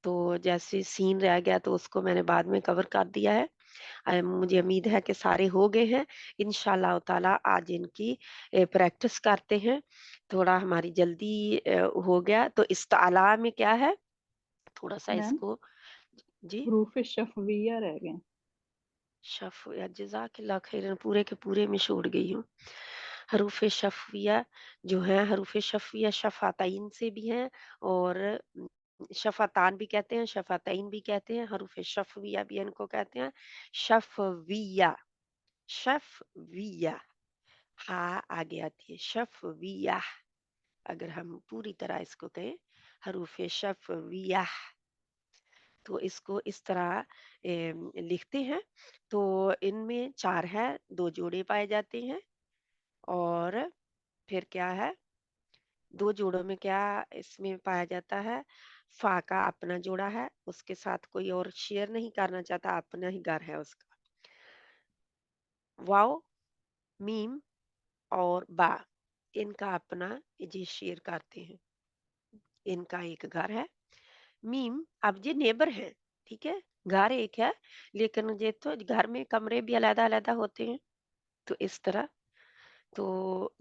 तो जैसे सीन रह गया तो उसको मैंने बाद में कवर कर दिया है। मुझे उम्मीद है कि सारे हो गए हैं। इंशाअल्लाह ताला आज इनकी प्रैक्टिस करते हैं। थोड़ा हमारी जल्दी हो गया तो इस्ताला में क्या है? थोड़ा-सा मैम इसको जी, हरूफ शफविया रह गए। शफ़ या जज़ाकल्लाह खैरन, पूरे के पूरे मैं छोड़ गई हूँ। हरूफ़ शफ़विया जो हैं, हरूफ़ शफ़विया शफ़ातैन से भी हैं और शफ़ातान भी कहते हैं, शफ़ातैन भी कहते हैं, हरूफ़ शफ़विया भी इनको कहते हैं। शफ़विया, शफ़विया, हाँ आगे आती है, शफ़विया। अगर हम पूरी तरह इसको कहें, हरूफ़ शफ़विया, तो इसको इस तरह लिखते हैं। तो इनमें 4 है, 2 जोड़े पाए जाते हैं और फिर क्या है, 2 जोड़ों में क्या इसमें पाया जाता है, फ़ा का अपना जोड़ा है, उसके साथ कोई और शेयर नहीं करना चाहता, अपना ही घर है उसका। वाव, मीम और बा, इनका अपना ये शेयर करते हैं, इनका एक घर है। मीम, अब ये नेबर है, ठीक है? घर एक है, लेकिन ये तो घर में कमरे भी अलग-अलग होते हैं, तो इस तरह। तो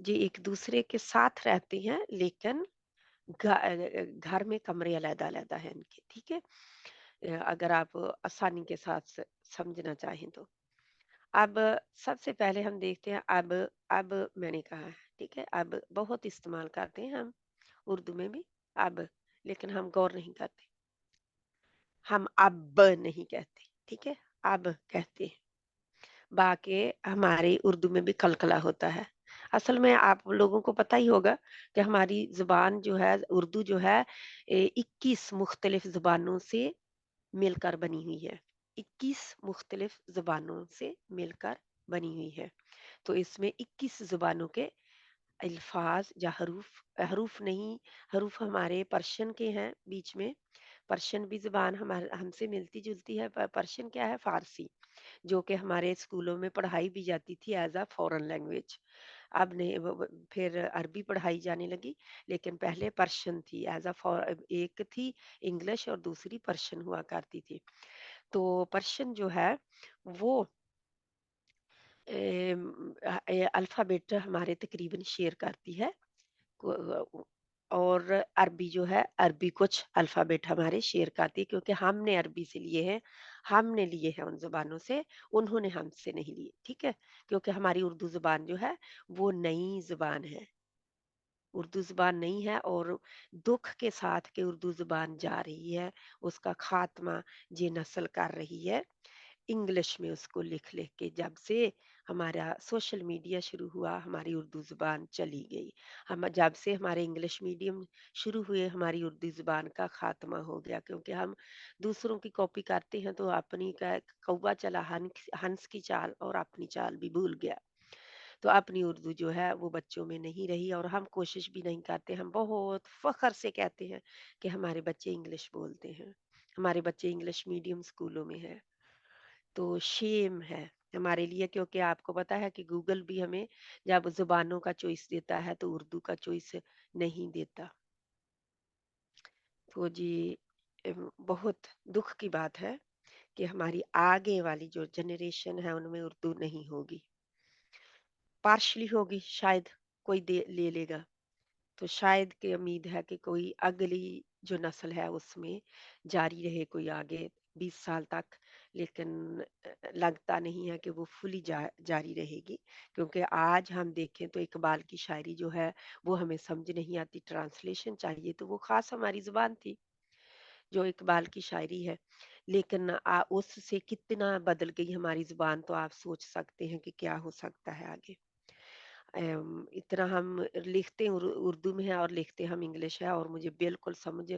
ये एक दूसरे के साथ रहते हैं, लेकिन घर में कमरे अलग-अलग हैं इनके, ठीक है? अगर आप आसानी के साथ समझना चाहें तो। अब सबसे पहले हम देखते हैं अब मैंने कहा है, ठीक है? अब बहुत इस्तेमाल करते हैं हम उर्दू में भी अब, लेकिन हम गौर नहीं करते। हम अब नहीं कहते, ठीक है? अब कहते हैं। बा के हमारी उर्दू में भी कलकला होता है। असल में आप लोगों को पता ही होगा कि हमारी ज़ुबान जो है, उर्दू जो है 21 मुख्तलिफ ज़ुबानों से मिलकर बनी हुई है। 21 मुख्तलिफ ज़ुबानों से मिलकर बनी हुई है। तो इसमें 21 ज़ुबानों के अल्फ़ाज़ या हरूफ, हरूफ नहीं, हरूफ हमारे पर्शियन के हैं बीच में, पर्शियन भी ज़ुबान हमारे हमसे मिलती-जुलती है। पर्शियन क्या है? फ़ारसी, जो कि हमारे स्कूलों में पढ़ाई भी जाती थी एज़ अ फ़ॉरेन लैंग्वेज। अब नहीं, व फिर अरबी पढ़ाई जाने लगी, लेकिन पहले पर्शियन थी एज़ अ एक थी इंग्लिश और दूसरी पर्शियन हुआ करती थी। तो पर्शियन जो है वो अल्फ़ाबेट हमारे तकरीबन शेयर करती है। को और अरबी जो है, अरबी कुछ अल्फ़ाबेट हमारे शेयर करती है, क्योंकि हमने अरबी से लिए हैं, हमने लिए हैं उन ज़ुबानों से, उन्होंने हमसे नहीं लिए, ठीक है? क्योंकि हमारी उर्दू ज़ुबान जो है, वो नई ज़ुबान है, उर्दू ज़ुबान नहीं है, और दुःख के साथ कि उर्दू ज़ुबान जा रही है, उसका ख़ात्मा ये नस्ल कर रही है। इंग्लिश में उसको लिख-लिख के जब से हमारा सोशल मीडिया शुरू हुआ, हमारी उर्दू ज़ुबान चली गई। हम जब से हमारे इंग्लिश मीडियम शुरू हुए, हमारी उर्दू ज़ुबान का ख़ात्मा हो गया, क्योंकि हम दूसरों की कॉपी करते हैं तो अपनी क कौवा चला हंस की चाल और अपनी चाल भी भूल गया। तो अपनी उर्दू जो है वो बच्चों में नहीं रही, और हम कोशिश भी नहीं करते। हम बहुत फ़ख्र से कहते हैं कि हमारे बच्चे इंग्लिश बोलते हैं, हमारे बच्चे इंग्लिश मीडियम स्कूलों में हैं। तो शेम है हमारे लिए, क्योंकि आपको पता है कि गूगल भी हमें जब ज़ुबानों का चॉइस देता है तो उर्दू का चॉइस नहीं देता। तो जी, बहुत दुःख की बात है कि हमारी आगे वाली जो जनरेशन है उनमें उर्दू नहीं होगी। पार्शली होगी शायद, कोई दे ले लेगा। तो शायद कि उम्मीद है कि कोई अगली जो नस्ल है उसमें जारी रहे, कोई आगे 20 साल तक। लेकिन लगता नहीं है कि वो फुली जारी रहेगी, क्योंकि आज हम देखें तो इकबाल की शायरी जो है वो हमें समझ नहीं आती, ट्रांसलेशन चाहिए, तो वो खास हमारी जुबान थी जो इकबाल की शायरी है। लेकिन उससे कितना बदल गई हमारी जुबान, तो आप सोच सकते हैं कि क्या हो सकता है आगे। इतना हम लिखते उर्दू में है और लिखते हम इंग्लिश है, और मुझे बिल्कुल समझ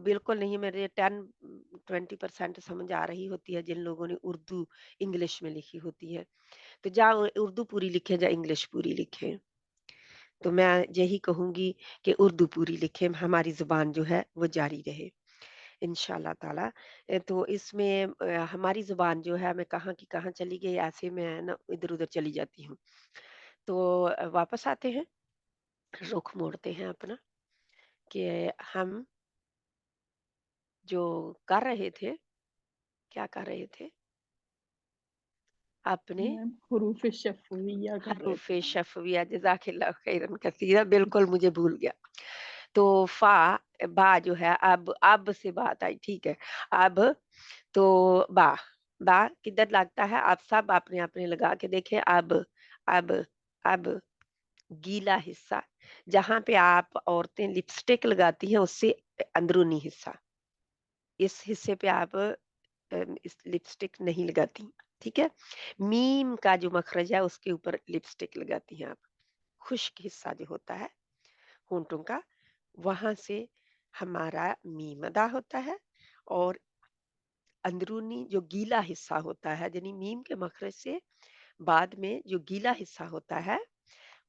बिल्कुल नहीं, मेरे 10-20% समझ आ रही होती है जिन लोगों ने उर्दू इंग्लिश में लिखी होती है। तो जा उर्दू पूरी लिखें या इंग्लिश पूरी लिखें, तो मैं यही कहूंगी कि उर्दू पूरी लिखें, हमारी जुबान जो है वो जारी रहे इंशाल्लाह ताला। तो इसमें हमारी जुबान जो है, मैं कहाँ की कहाँ चली गई, ऐसे मैं ना इधर उधर चली जाती हूँ। तो वापस आते हैं, रुख मोड़ते हैं अपना, कि हम जो कर रहे थे, क्या कर रहे थे? अपने मैम हुरूफ शफ़विय्या कर रहे थे। हरूफ़े शफ़विया, जज़ाकिल्लाह खैरन कसीरा, बिल्कुल मुझे भूल गया। तो फ़ा, बा जो है, अब से बात आई, ठीक है। अब तो बा, बा किधर लगता है? आप सब अपने-अपने लगा के देखें। अब अब गीला हिस्सा, जहाँ पे आप औरतें लिपस्टिक लगाती हैं, उससे अंदरूनी हिस्सा, इस हिस्से पे आप इस लिपस्टिक नहीं लगाती, ठीक है? मीम का जो मखरज है उसके ऊपर लिपस्टिक लगाती हैं आप। खुश्क हिस्सा जो होता है होंठों का, वहां से हमारा मीम अदा होता है, और अंदरूनी जो गीला हिस्सा होता है, यानी मीम के मखरज से बाद में जो गीला हिस्सा होता है,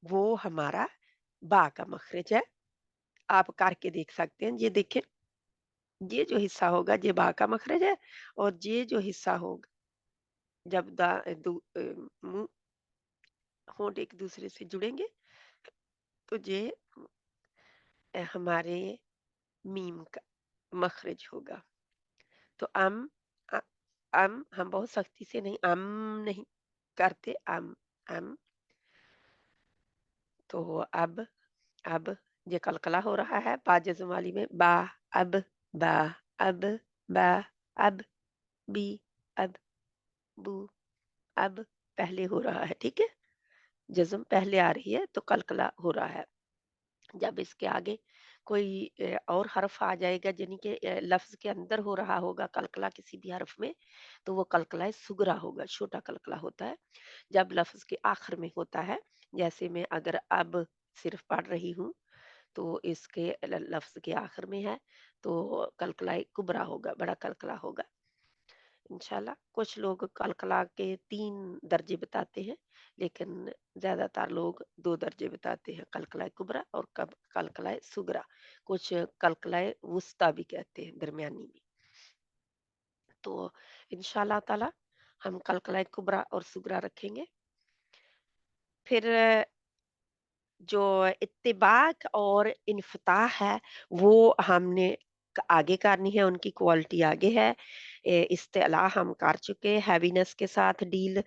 वो हमारा बा का मखरज है। आप करके देख सकते हैं, ये देखें, ये जो हिस्सा होगा ये बा का मखरज है, और ये जो हिस्सा होगा जब मुंह होंठ एक दूसरे से जुड़ेंगे, तो ये हमारे मीम का मखरज होगा। तो अ, हम बहुत सख्ती से नहीं, नहीं करते, अम। तो अब ये कलकला हो रहा है बाजज़म वाली में, बा, अब, बा, अब, बा, अब, बी, अब, बू, अब पहले हो रहा है, ठीक है? जज़्म पहले आ रही है तो कलकला हो रहा है। जब इसके आगे कोई और हर्फ आ जाएगा, यानी कि लफ्ज़ के अंदर हो रहा होगा कलकला किसी भी हर्फ में, तो वो कलकला सुगरा होगा, छोटा कलकला होता है। जब लफ्ज़ के आखिर में होता है, जैसे मैं अगर अब सिर्फ पढ़ रही हूँ, तो इसके लफ्ज़ के आखिर में है, तो कलकला कुबरा होगा, बड़ा कलकला होगा। इंशाल्लाह। कुछ लोग कलकला के 3 दर्जे बताते हैं, लेकिन ज़्यादातर लोग 2 दर्जे बताते हैं, कलकलाए कुबरा और कब कलकलाए सुगरा। कुछ कलकलाए वुस्ता भी कहते हैं, दरमियानी में। तो इंशाल्लाह ताला हम कलकलाए कुबरा और सुगरा रखेंगे। फिर जो इत्तिबाक और इन्फ़ताह है, वो हमने आगे करनी है, उनकी क्वालिटी आगे है। इस्तिला हम कर चुके, हैवीनेस के साथ डील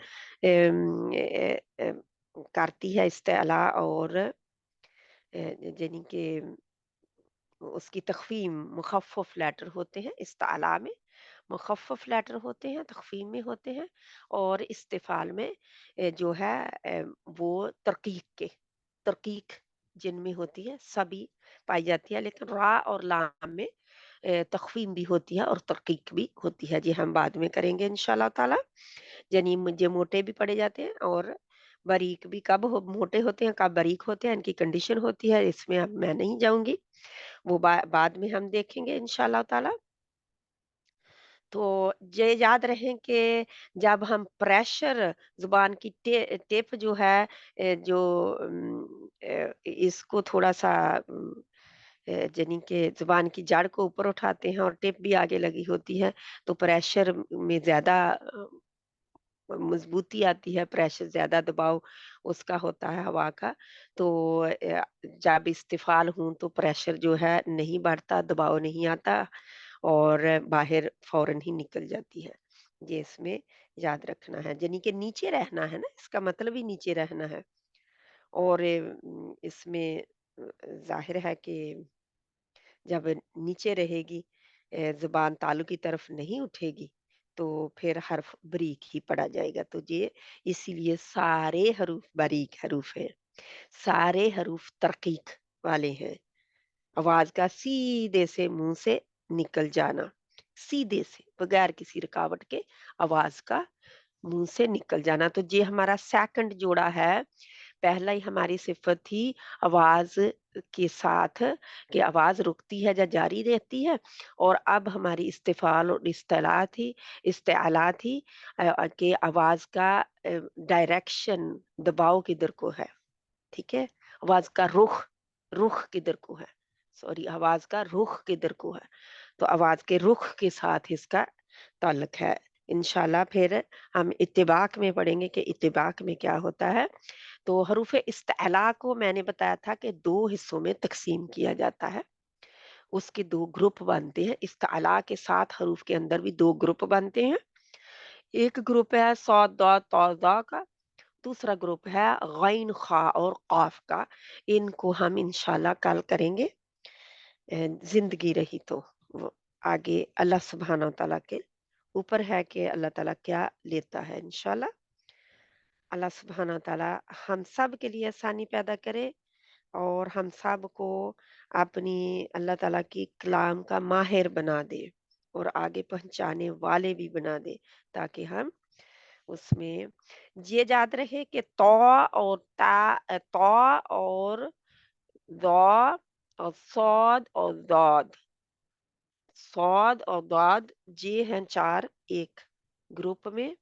करती है इस्तिला और यानी कि उसकी तख़फ़ीम मुख़फ़फ़ लेटर होते हैं, इस्तिला में मुख़फ़फ़ लेटर होते हैं, तख़फ़ीम में होते हैं, और इस्तिफ़ाल में जो है वो तरकीक जिनमें होती है सभी पाई जाती है, लेकिन रा और लाम में तख़फ़ीम भी होती है और तरकीक भी होती है। जी, हम बाद में करेंगे इंशाअल्लाह ताला। यानी मुझे मोटे भी पड़े जाते हैं और बारीक भी, कब मोटे होते हैं, कब बारीक होते हैं, इनकी कंडीशन होती है, इसमें अब मैं नहीं जाऊँगी। वो बाद में हम देखेंगे इंशाअल्लाह ताला। तो ये याद रहे कि जब हम प्रेशर ज़ुबान की टिप जो है जो इसको थोड़ा-सा यानी कि ज़ुबान की जड़ को ऊपर उठाते हैं और टिप भी आगे लगी होती है, तो प्रेशर में ज़्यादा मज़बूती आती है, प्रेशर ज़्यादा दबाव उसका होता है हवा का। तो जब इस्तिफ़ाल हूँ तो प्रेशर जो है नहीं बढ़ता, दबाव नहीं आता और बाहर फ़ौरन ही निकल जाती है। ये इसमें याद रखना है, यानी कि नीचे रहना है ना, इसका मतलब ही नीचे रहना है। और इसमें ज़ाहिर है कि जब नीचे रहेगी ज़ुबान तालू की तरफ नहीं उठेगी, तो फिर हर्फ बारीक ही पड़ा जाएगा। तो ये इसीलिए सारे हरूफ बारीक हरूफ हैं, सारे हरूफ तरकीक वाले हैं। आवाज़ का सीधे से मुँह से निकल जाना, सीधे से बगैर किसी रुकावट के आवाज़ का मुँह से निकल जाना। तो ये हमारा सेकंड जोड़ा है। पहला ही हमारी सिफ़त थी आवाज़ के साथ कि आवाज़ रुकती है या जारी रहती है, और अब हमारी इस्तिफ़ाल और इस्तिआला थी कि आवाज़ का डायरेक्शन दबाव किधर को है, ठीक है? आवाज़ का रुख रुख किधर को है, सॉरी, आवाज़ का रुख किधर को है। तो आवाज़ के रुख के साथ इसका ताल्लुक है। इंशाल्लाह फिर हम इत्तिबाक में पढ़ेंगे कि इत्तिबाक में क्या होता है। तो हरूफ़ इस्तिअला को मैंने बताया था कि 2 हिस्सों में तक़सीम किया जाता है। उसके 2 ग्रुप बनते हैं। इस्तिअला के साथ हरूफ़ के अंदर भी 2 ग्रुप बनते हैं। एक ग्रुप है सॉद, दाद, तौ, ज़ा का, दूसरा ग्रुप है गैन, ख़ा और क़ाफ़ का। इनको हम इंशाल्लाह कल करेंगे। ज़िंदगी रही तो। वो आगे अल्लाह सुब्हाना व तआला के ऊपर है कि अल्लाह ताला क्या लेता है इंशाल्लाह। अल्लाह सुब्हाना व तआला हम सब के लिए आसानी पैदा करे और हम सब को अपनी अल्लाह ताला की कलाम का माहिर बना दे और आगे पहुँचाने वाले भी बना दे, ताकि हम उसमें ये याद रहे कि तौ और तौ और ज़ा और सॉद और दाद, सॉद और दाद, ये हैं 4 एक ग्रुप में।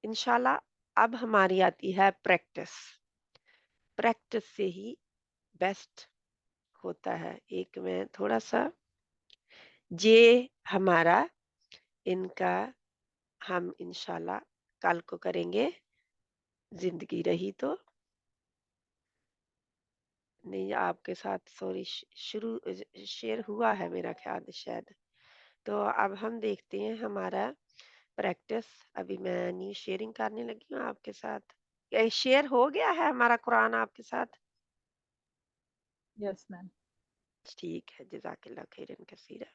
इंशाल्लाह अब हमारी आती है प्रैक्टिस। प्रैक्टिस से ही बेस्ट होता है। एक में थोड़ा-सा ये हमारा इनका हम इंशाल्लाह कल को करेंगे, ज़िंदगी रही तो। नहीं, आपके साथ सॉरी शुरू शेयर हुआ है मेरा ख़्याल शायद। तो अब हम देखते हैं हमारा प्रैक्टिस। अभी मैं नहीं शेयरिंग करने लगी हूँ आपके साथ। ये शेयर हो गया है हमारा कुरान आपके साथ? Yes ma'am. ठीक है, जज़ाकल्लाह खैरन कसीरा।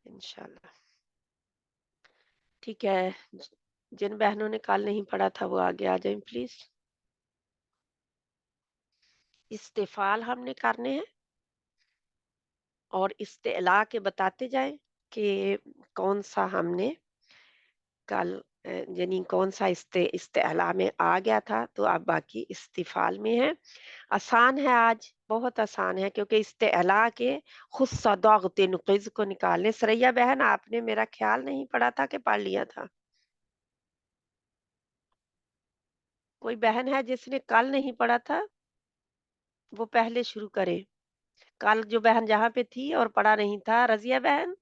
इंशाल्लाह। ठीक है। जिन बहनों ने कल नहीं पढ़ा था वो आगे आ जाएँ प्लीज़। इस्तिफ़ाल हमने करने हैं और इस्तिला के बताते जाएँ कि कौन-सा हमने कल यानी कौन सा इस्तेअला में आ गया था, तो अब बाकी इस्तिफाल में है। आसान है आज, बहुत आसान है, क्योंकि इस्तेअला के खुद सदागते नुक़ीज़ को निकालने। सरैया बहन, आपने मेरा ख्याल नहीं पढ़ा था कि पढ़ लिया था? कोई बहन है जिसने कल नहीं पढ़ा था? वो पहले शुरू करे। कल जो बहन जहाँ पे थी और पढ़ा नहीं था, रज़िया बहन,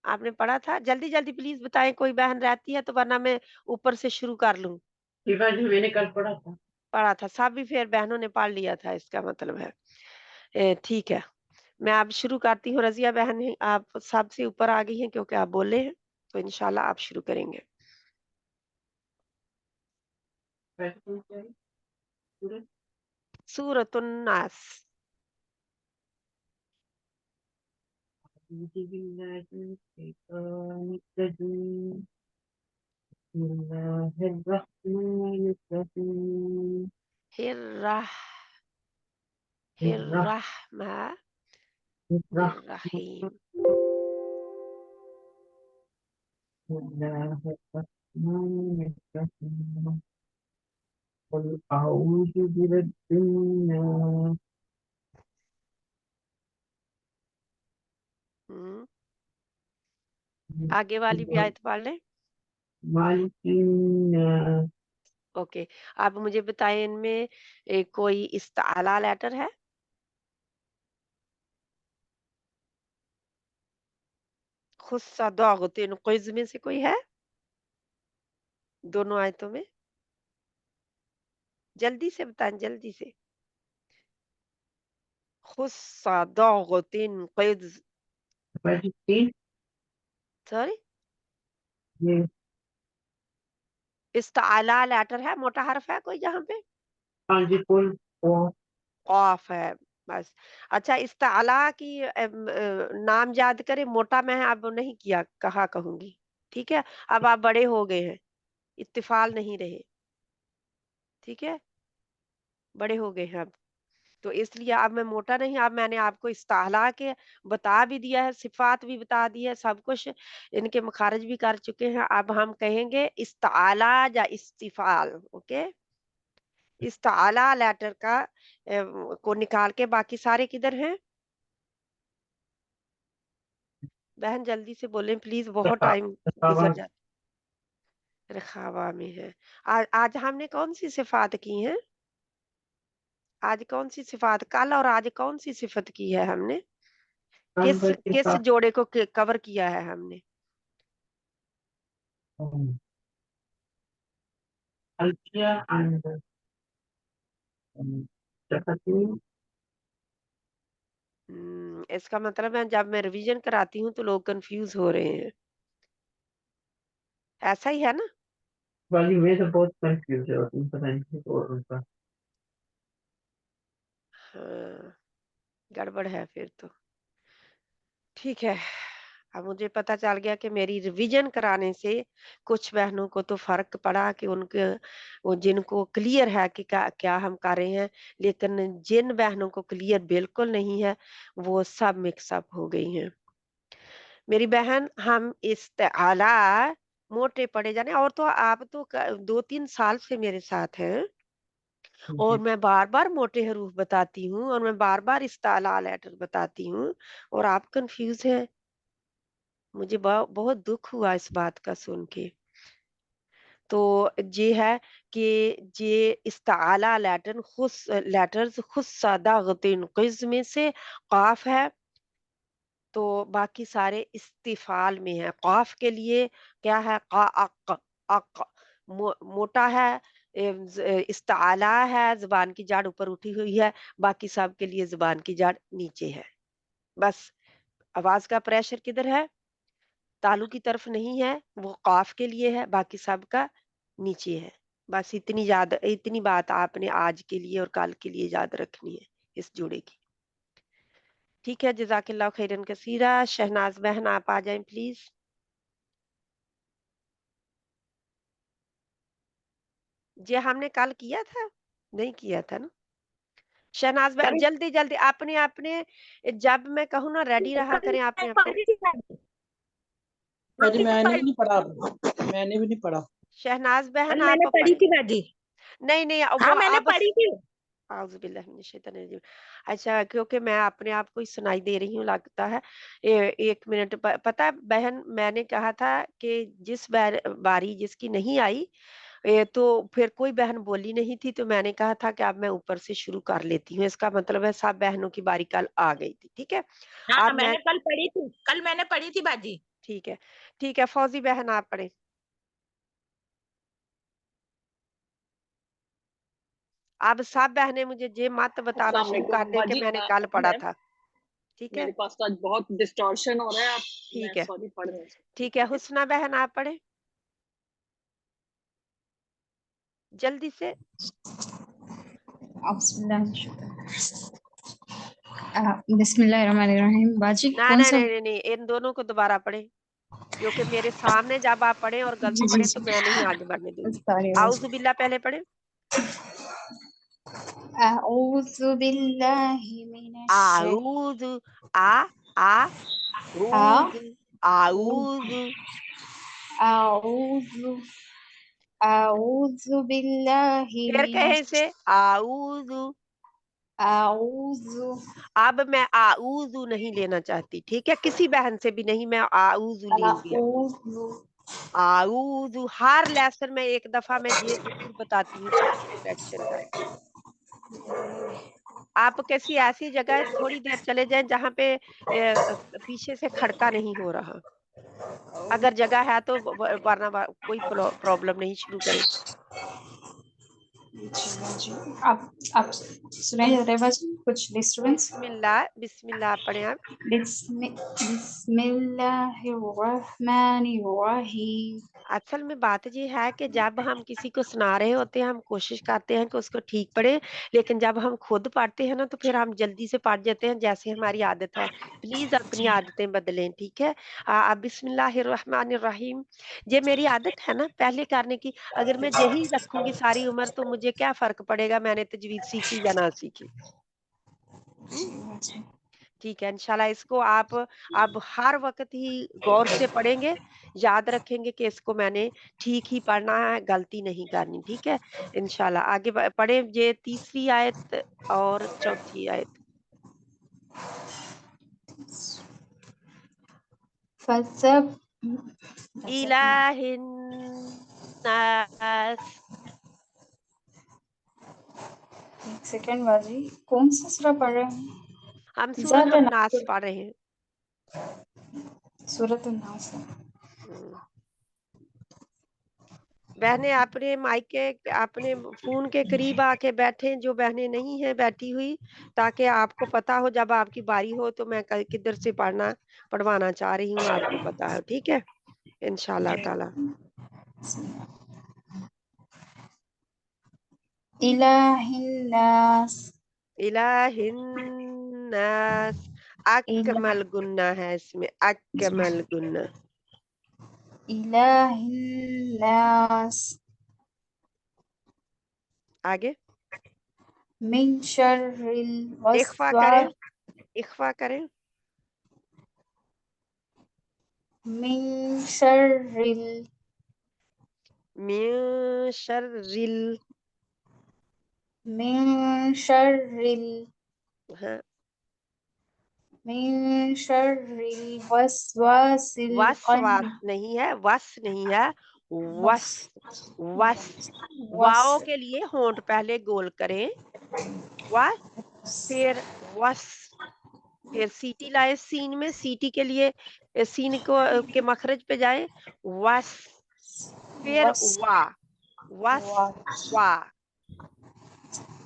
आपने पढ़ा था? जल्दी-जल्दी प्लीज़ बताएँ, कोई बहन रहती है तो, वरना मैं ऊपर से शुरू कर लूँ। शिवा जी, मैंने कल पढ़ा था। पढ़ा था, सभी फिर बहनों ने पढ़ लिया था, इसका मतलब है। ठीक है, मैं अब शुरू करती हूँ। रज़िया बहन हैं, आप सबसे ऊपर आ गई हैं क्योंकि आप बोले हैं, तो इंशाल्लाह आप शुरू करेंगे। वैसे कौन सी आई? सूरज? सूरतुन नास। أعوذ بالله من الشيطان الرجيم. بسم الله الرحمن الرحيم. हिर्राह الرحمن हिर्राहमा الرحمن. हिर्रहीम। بسم الله الرحمن الرحيم. قل أعوذ برب الناس. आगे वाली भी आयत पढ़ लें। مالك الناس. ओके, आप मुझे बताएं, इनमें कोई इस्ताला लेटर है? खुस्सा दागतिन क्विज में से कोई है दोनों आयतों में? जल्दी से बताएं, जल्दी से। खुस्सा दागतिन क्विज। Majesty. Sorry, Yes. इस्ताला लेटर है, मोटा हर्फ है कोई यहाँ पे? Tangible or कॉफ है, बस। अच्छा, इस्ताला की नाम याद करें, मोटा मैं अब नहीं किया, कहा कहूंगी। ठीक है, अब आप बड़े हो गए हैं, इत्तिफाल नहीं रहे। ठीक है, बड़े हो गए हैं अब, तो इसलिए अब मैं मोटा नहीं, अब मैंने आपको इस्ताला के बता भी दिया है, सिफात भी बता दी है, सब कुछ इनके मखारज भी कर चुके हैं। अब हम कहेंगे इस्ताला या इस्तिफाल। ओके, इस्ताला लेटर का को निकाल के बाकी सारे किधर हैं? बहन जल्दी से बोलें प्लीज, बहुत टाइम गुजर Tawa. जाता। रखावा में है। आज हमने कौन सी सिफात की हैं? आज कौन सी सिफात, कल और आज कौन सी सिफत की है हमने? किस किस Tangible. जोड़े को कवर किया है हमने? Alkia and Chakati. इसका मतलब है, जब मैं रिवीजन कराती हूँ तो लोग कंफ्यूज हो रहे हैं, ऐसा ही है ना? वाली में तो बहुत कंफ्यूज है, और उनका साइंटिफिक और उनका हाँ, गड़बड़ है फिर तो। ठीक है, अब मुझे पता चल गया कि मेरी रिवीजन कराने से कुछ बहनों को तो फर्क पड़ा, कि उनके वो जिनको क्लियर है कि क्या क्या हम कर रहे हैं, लेकिन जिन बहनों को क्लियर बिल्कुल नहीं है, वो सब मिक्सअप हो गई हैं। मेरी बहन, हम इस्तेआला मोटे पड़े जाने, और तो आप तो 2-3 साल से मेरे साथ हैं, और जी। मैं बार-बार मोटे हरूफ बताती हूँ, और मैं बार-बार इस्ताला लेटर बताती हूँ, और आप कंफ्यूज हैं। मुझे बहुत दुख हुआ इस बात का सुन के। तो ये है कि ये इस्ताला लेटर्स खुस्सा दागतिन क़िज़ में से क़ाफ है, तो बाकी सारे इस्तिफ़ाल में है। क़ाफ के लिए क्या है? क़ा अक़ अक़ मोटा है, इस्ताला है, ज़ुबान की जड़ ऊपर उठी हुई है, बाकी सब के लिए ज़ुबान की जड़ नीचे है। बस आवाज़ का प्रेशर किधर है? तालू की तरफ नहीं है, वो क़ाफ के लिए है, बाकी सब का नीचे है। बस इतनी बात आपने आज के लिए और कल के लिए याद रखनी है इस जोड़े की। ठीक है, जज़ाकल्लाह खैरन कसीरा। शहनाज़ बहन, आप आ जाएँ प्लीज़। ये हमने कल किया था? नहीं किया था ना? शहनाज़ बहन, जल्दी-जल्दी अपने-अपने, जब मैं कहूँ ना रेडी रहा करें, अपने-अपने। बाजी मैंने भी नहीं पढ़ा, मैंने भी नहीं पढ़ा। शहनाज बहन कल आप मैंने पढ़ी पढ़े? थी बाजी। नहीं नहीं हाँ वो मैंने अब पढ़ी थी। आउज़ुबिल्लाहिमिनश्शैतानिर्रजीम। अच्छा, क्योंकि मैं अपने आप को ही सुनाई दे रही हूँ लगता है। एक मिनट, पता है बहन, मैंने कहा था कि जिस बारी जिसकी नहीं आई, तो फिर कोई बहन बोली नहीं थी, तो मैंने कहा था कि अब मैं ऊपर से शुरू कर लेती हूँ। इसका मतलब है सब बहनों की बारी कल आ गई थी। ठीक है, हाँ अब मैं, मैंने कल पढ़ी थी, कल मैंने पढ़ी थी बाजी। ठीक है ठीक है, फौजी बहन आप पढ़े। अब सब बहनें मुझे ये मत बताना अस्सलाम शुरू वालेकुम कर दे कि बाजी। मैंने कल पढ़ा मैम, था। ठीक है मेरे पास तो आज बहुत डिस्टॉर्शन हो रहा है। आप मैं ठीक है सॉरी पढ़ नहीं सकती। ठीक है, हुस्ना बहन आप पढ़े जल्दी से। बिस्मिल्लाहिर्रहमानिर्रहीम। बाजी ना कौन ना सा? नहीं नहीं नहीं, इन दोनों को दोबारा पढ़े, क्योंकि मेरे सामने जब आप पढ़े और जी गलत जी पढ़े तो जी, मैं नहीं आगे बढ़ने दूंगी। सॉरी आउज़ु बाजी। बिल्लाह पहले पढ़े। अऊज़ु बिल्लाहि मिनश आऊज़ु, आ आ ऊज़ु, आऊज़ु, अऊज़ु अऊज़ु बिल्लाहि फिर कहे मिनश से आऊज़ु। अऊज़ु अब मैं आऊज़ु नहीं लेना चाहती, ठीक है, किसी बहन से भी नहीं, मैं आऊज़ु लूंगी। अऊज़ु आऊज़ु हर लेसन में एक दफा मैं ये जरूर बताती हूँ सबको करेक्शन का। आप किसी ऐसी जगह थोड़ी देर चले जाएं जहाँ पे पीछे से खड़का नहीं हो रहा। अगर जगह है तो वरना कोई प्रॉब्लम नहीं, शुरू करें। जी बाजी। आप सुनाई दे रहे बाजी? कुछ डिस्टर्बेंस? बिस्मिल्लाह बिस्मिल्लाह पढ़े आप। बिस्मिल्लाहिर्रहमानिर्रहीम। असल में बात ये है कि जब हम किसी को सुना रहे होते हैं हम कोशिश करते हैं कि उसको ठीक पढ़े, लेकिन जब हम खुद पढ़ते हैं ना तो फिर हम जल्दी से पढ़ जाते हैं जैसे हमारी आदत है। प्लीज अपनी आदतें बदलें, ठीक है। अब बिस्मिल्लाहिर्रहमानिर्रहीम, ये मेरी आदत है ना पहले करने की। अगर मैं यही रखूंगी सारी उम्र तो मुझे क्या फर्क पड़ेगा मैंने तजवीज सीखी या ना सीखी। हम्म, जी बाजी। ठीक है, इंशाल्लाह इसको आप अब हर वक्त ही गौर से पढ़ेंगे, याद रखेंगे कि इसको मैंने ठीक ही पढ़ना है, गलती नहीं करनी, ठीक है। इंशाल्लाह आगे पढ़े ये तीसरी आयत और चौथी आयत। फसब इलाहिन नास। एक सेकेंड बाजी, कौन सा सूरा पढ़ रहे हैं? हम सूरत ज़ात नास पढ़ रहे हैं। सूरत नास। हम्म, बहनें अपने माइक के अपने फोन के करीब आके बैठे, जो बहनें नहीं है बैठी हुई, ताकि आपको पता हो जब आपकी बारी हो तो मैं किधर से पढ़वाना चाह रही हूँ आपको पता है, ठीक है, इंशाल्लाह ताला। इलाहिन्नास। इलाहिन्नास, अकमल गुन्ना है इसमें, अकमल गुन्ना। इलाहिन्नास आगे मिन शर्रिल इख्फा करें, वस्वास इख्फा करें। मिन शर्रिल मिन शर्रिल, मिन शर्रिल हाँ, मिन शर्रिल वस्वासिल वसवास नहीं है, वस नहीं है, वस वस। वाओ के लिए होंठ पहले गोल करें, वस, फिर वस, फिर सीटी लाए सीन में, सीटी के लिए सीन को के मखरज पे जाए, वस, फिर वा, वस वा,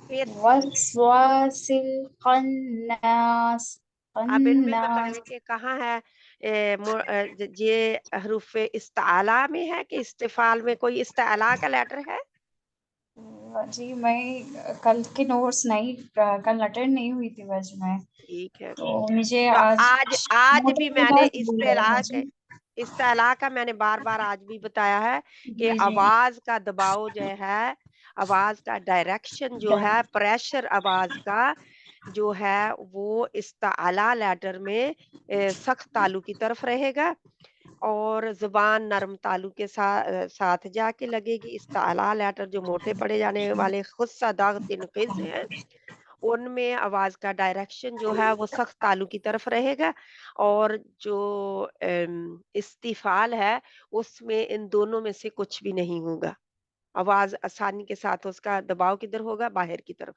फिर वस्वासिल खन्नास। अब इनमें बताएं कि कहाँ है ये हरूफ इस्ताला में है कि इस्तिफाल में, कोई इस्ताला का लेटर है। जी मैं कल के नोट्स नहीं, कल अटेंड नहीं हुई थी बस मैं, ठीक है, तो मुझे तो आज आज भी मैंने भूल गए मुझे। इस्तेला का मैंने बार बार आज भी बताया है कि जी जी आवाज का दबाव जो है, आवाज का डायरेक्शन जो है, प्रेशर आवाज का जो है वो इस्ताला लेटर में सख्त तालु की तरफ रहेगा, اور زبان نرم تالو کے ساتھ جا کے لگے گی. استعلا لیٹر جو موٹے پڑے جانے والے خود صدا تنقیز ہیں ان میں آواز کا ڈائریکشن جو ہے وہ سخت تالو کی طرف رہے گا, اور جو استفال ہے اس میں ان دونوں میں سے کچھ بھی نہیں ہوگا. آواز آسانی کے ساتھ اس کا دباؤ کدھر ہوگا؟ باہر کی طرف.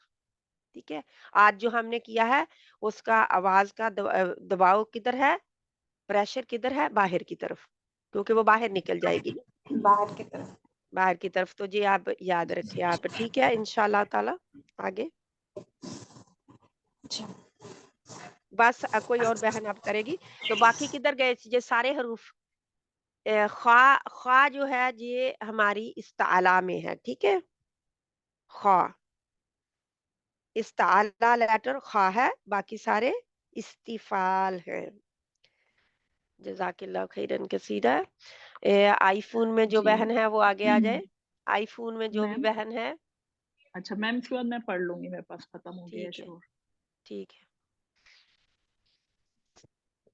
ٹھیک ہے, آج جو ہم نے کیا ہے اس کا آواز کا دباؤ کدھر ہے, پریشر کدھر ہے؟ باہر کی طرف, کیونکہ وہ باہر نکل جائے گی نا, باہر کی طرف. باہر کی طرف. تو جی آپ یاد رکھیں آپ. ٹھیک ہے انشاءاللہ تعالی آگے اچھا. بس کوئی اور بہن اب کرے گی. تو باقی کدھر گئے یہ سارے حروف؟ خواہ, خواہ جو ہے یہ ہماری استعلا میں ہے. ٹھیک ہے, خواہ استعلا لیٹر خواہ ہے, باقی سارے استفال ہیں. جزاک اللہ خیرن کثیرا. آئی فون میں جو جی بہن ہے وہ آگے آ جائے. آئی فون میں جو بھی میم. بہن ہے. اچھا میم اس کے بعد میں پڑھ لوں گی, میرے پاس ختم ہو گیا ہے ٹھیک ہے شور. ٹھیک ہے,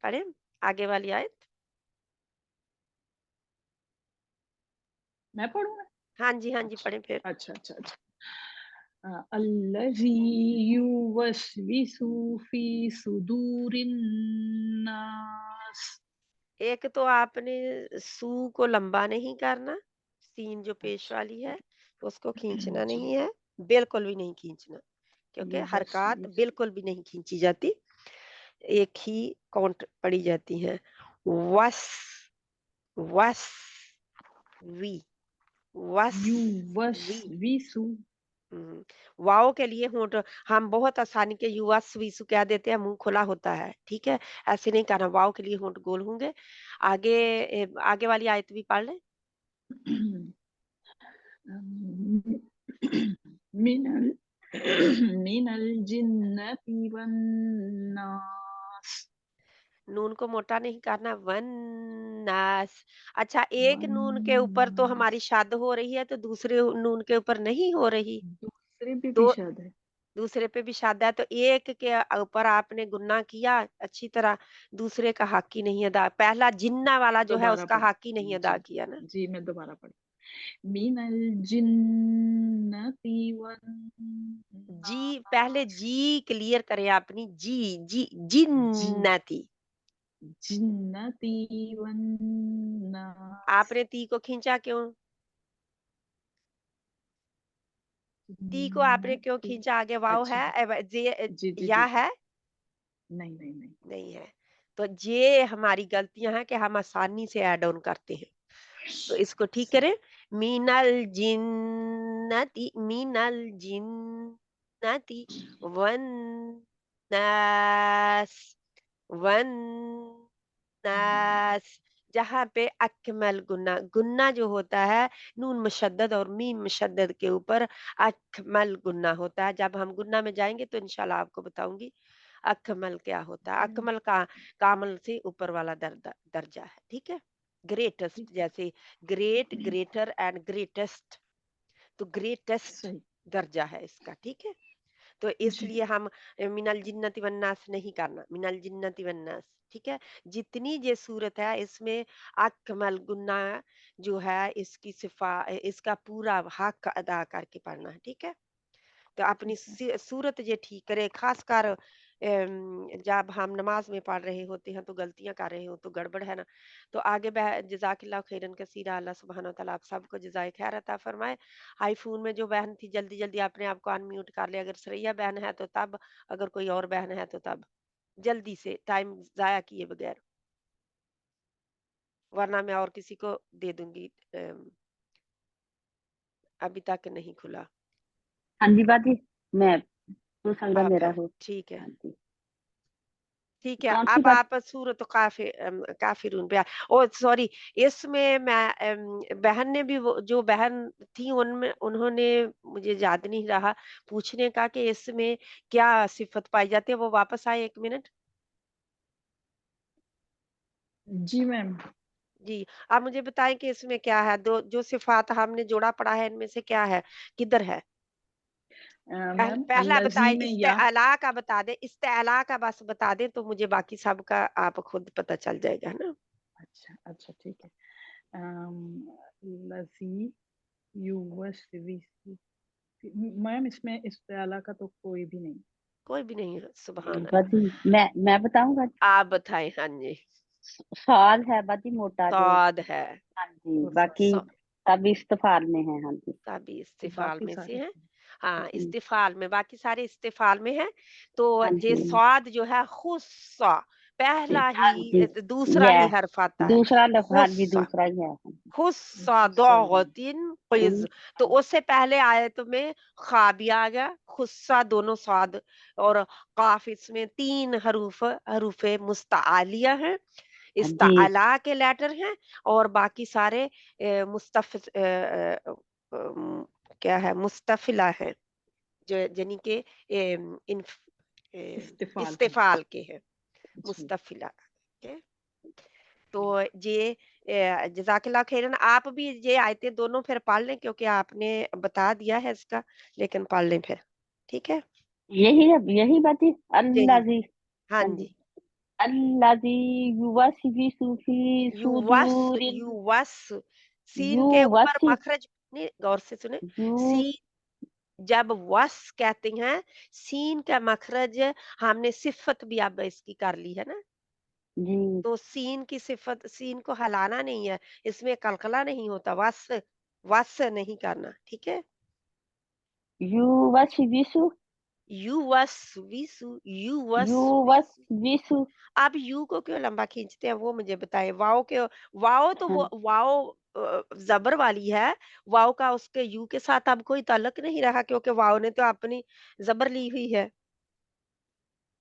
پڑھیں آگے والی آیت. میں پڑھوں گا. ہاں جی ہاں جی اچھا پڑھیں پھر. اچھا اچھا اچھا. الذی یوسوس فی صدور الناس. ایک تو آپ نے سو کو لمبا نہیں کرنا, سین جو پیش اچھا والی ہے اس کو کھینچنا جی نہیں ہے, بالکل بھی نہیں کھینچنا, کیونکہ حرکات بالکل بھی نہیں کھینچی جاتی, ایک ہی کاؤنٹ پڑی جاتی ہیں. وس وس وی وس وی. ویسو. واؤ کے لیے ہونٹ ہم بہت آسانی کے یو سویسو کہہ دیتے ہیں, منہ کھلا ہوتا ہے. ٹھیک ہے, ایسے نہیں کرنا, واؤ کے لیے ہونٹ گول ہوں گے. آگے آگے والی آیت بھی پڑھ لیں. من الجنة والناس. نون کو موٹا نہیں کرنا, ون ناس. اچھا, ایک نون کے اوپر تو ہماری شاد ہو رہی ہے, تو دوسرے نون کے اوپر نہیں ہو رہی. دوسرے بھی دو شاد ہے. دوسرے پہ بھی شاد ہے, تو ایک کے اوپر آپ نے گناہ کیا اچھی طرح, دوسرے کا حق ہی نہیں ادا. پہلا جنہ والا جو ہے اس دوبارہ کا پڑھ. حق ہی نہیں ادا جی کیا نا. جی میں دوبارہ پڑھ. من الجنة جی پہلے والناس. جی کلیئر کریں اپنی, جی جی جی جنتی. جنتی والناس. آپ نے تی کو کھینچا کیوں؟ تی کو آپ نے کیوں جنتی. کھینچا؟ آگے واؤ اچھا ہے, جی جی یا جی ہے نہیں نہیں نہیں. نہیں ہے. تو یہ ہماری غلطیاں ہیں کہ ہم آسانی سے ایڈ آن کرتے ہیں, تو اس کو ٹھیک کریں. مین الجنتی, مین الجنتی والناس, والناس. جہاں پہ اکمل گنہ جو ہوتا ہے نون مشدد اور میم مشدد کے اوپر اکمل گنہ ہوتا ہے. جب ہم گنہ میں جائیں گے تو انشاءاللہ آپ کو بتاؤں گی اکمل کیا ہوتا ہے. اکمل کا کامل سے اوپر والا درجہ ہے. ٹھیک ہے, گریٹسٹ, جیسے گریٹ, گریٹر اینڈ گریٹسٹ, تو گریٹسٹ صحیح. درجہ ہے اس کا. ٹھیک ہے, تو اس جی لیے ہم من الجنت والناس نہیں کرنا, من الجنت والناس. ٹھیک ہے, جتنی یہ صورت ہے اس میں اکمل گناہ جو ہے اس کی اس کا پورا حق ادا کر کے پڑھنا ہے. ٹھیک ہے, تو اپنی صورت یہ ٹھیک کرے. خاص کر جب ہم نماز میں پڑھ رہے ہوتے ہیں تو غلطیاں کر رہے ہو تو گڑبڑ ہے نا. تو آگے جزاک اللہ خیرن کثیرا, اللہ سبحانہ وتعالی آپ سب کو جزائے خیر عطا فرمائے. آئی فون میں جو بہن تھی جلدی جلدی اپنے آپ کو انمیوٹ کر لے, اگر سریا بہن ہے تو تب, اگر کوئی اور بہن ہے تو تب جلدی سے, ٹائم ضائع کیے بغیر, ورنہ میں اور کسی کو دے دوں گی. ابھی تک نہیں کھلا. ہاں جی باجی, میں تو سنگا آپ میرا ہے, ہو. ٹھیک ہے ہاں جی, ٹھیک ہے. کون سی اب بات؟ آپ سورۃ کافرون پہ, او سوری, اس میں بہن نے بھی جو بہن تھی ان میں انہوں نے مجھے یاد نہیں رہا پوچھنے کا کہ اس میں کیا صفت پائی جاتی ہے, وہ واپس آئے. ایک منٹ. جی میم. جی آپ مجھے بتائیں کہ اس میں کیا ہے, جو صفات ہم نے جوڑا پڑھا ہے ان میں سے کیا ہے, کدھر ہے؟ میم پہلا الذی بتائے, میں یا استعلا کا بتا دے, استعلا کا بس بتا دے تو مجھے باقی سب کا آپ خود پتہ چل جائے گا نا. अच्छा ठीक है। लजी युवस्विसी, मैम इसमें इस्तेआला का तो कोई भी नहीं। कोई भी नहीं है, सुभान बाजी मैं बताऊं बाजी, आप बताएं। हाँ जी, साल है बाजी मोटा जो, साद है, हाँ जी, तो बाकी सब इस्तफाल में है, हाँ जी। सभी इस्तिफाल बाकी में से सारे हैं। हाँ, हम्म, इस्तिफाल में, बाकी सारे इस्तिफाल में है। तो हाँ ये जी, स्वाद जो है खुस्सा, पहला हाँ ही जी, दूसरा ही ये हर्फ आता है, दूसरा लफ्ज, हाँ जी, खुस्सा, दूसरा ही है, हाँ जी। खुस्सा दागतिन क़िज़। तो उससे पहले आयत में खा भी आ गया, खुस्सा दोनों स्वाद, और काफ इसमें 3 हरूफे मुस्तआलिया हैं, जी, इस्ताला के लेटर हैं, और बाकी सारे क्या है, मुस्तफिला है, जो यानी कि इस्तिफाल है। इस्तिफाल के हैं, जी। मुस्तफिला के। तो ये जज़ाकल्लाह खैरन, आप भी ये आयतें दोनों फिर पढ़ लें, क्योंकि आपने बता दिया है इसका, लेकिन पढ़ लें फिर, ठीक है? यही है, यही बाजी। यही, अल्लाह जी, हाँ हाँ जी, जी, अल्लाह जी युवस्वी सूफी सुदूरिल युवस, सीन के ऊपर युवसी मखरज, नहीं, गौर से सुने, यू सीन जब वस कहते हैं, सीन का मखरज हमने सिफत भी अब इसकी कर ली है ना, जी, तो सीन की सिफत, सीन को हलाना नहीं है, इसमें कलकला नहीं होता, वस वस नहीं करना, ठीक है? युवस्वी सु युवस्विसु, युवस्विसु। युवस्वी आप यू को क्यों लंबा खींचते हैं, वो मुझे बताएं। वाओ के, वाओ तो वो हाँ, वाओ जबर वाली है, वाओ का उसके यू के साथ अब कोई ताल्लुक नहीं रहा, क्योंकि वाओ ने तो अपनी जबर ली हुई है।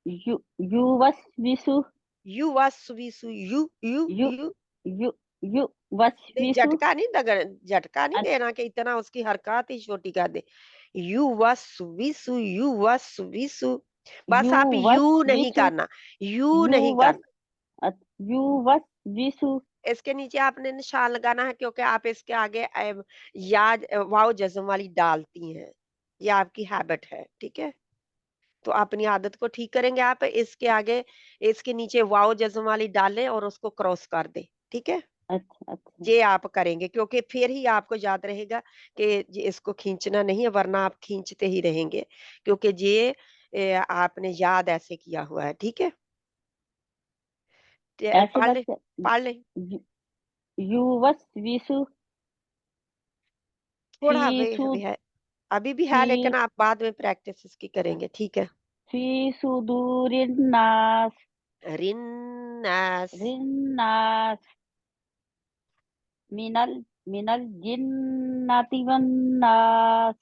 युवस्वी सु युवस्विसु, यू यू यु यू, यु नहीं युवस्वी सु झटका नहीं दगर, झटका नहीं देना कि इतना उसकी हरकत ही छोटी कर दे। युवस्विसु, युवस्विसु, बस आप यू युवस्वी नहीं सु करना, यू नहीं युवस करना, युवस्वी सु इसके नीचे आपने निशान लगाना है, क्योंकि आप इसके आगे याद वाव जज्म वाली डालती हैं, ये आपकी हैबिट है, ठीक है? तो अपनी आदत को ठीक करेंगे, आप इसके आगे, इसके नीचे वाव जज्म वाली डालें और उसको क्रॉस कर दें, ठीक है? अच्छा अच्छा, ये आप करेंगे, क्योंकि फिर ही आपको याद रहेगा कि ये इसको खींचना नहीं है, वरना आप खींचते ही रहेंगे, क्योंकि ये आपने याद ऐसे किया हुआ है, ठीक है? ऐसे पढ़ बस ले, पढ़ ले, युवस्वी सु थोड़ा फी अभी भी है, लेकिन फी आप बाद में प्रैक्टिस इसकी करेंगे, ठीक है? फी सुदूरिन नास रिन्नास, रिन्नास मिनल मिनल जिन्नाति वन्नास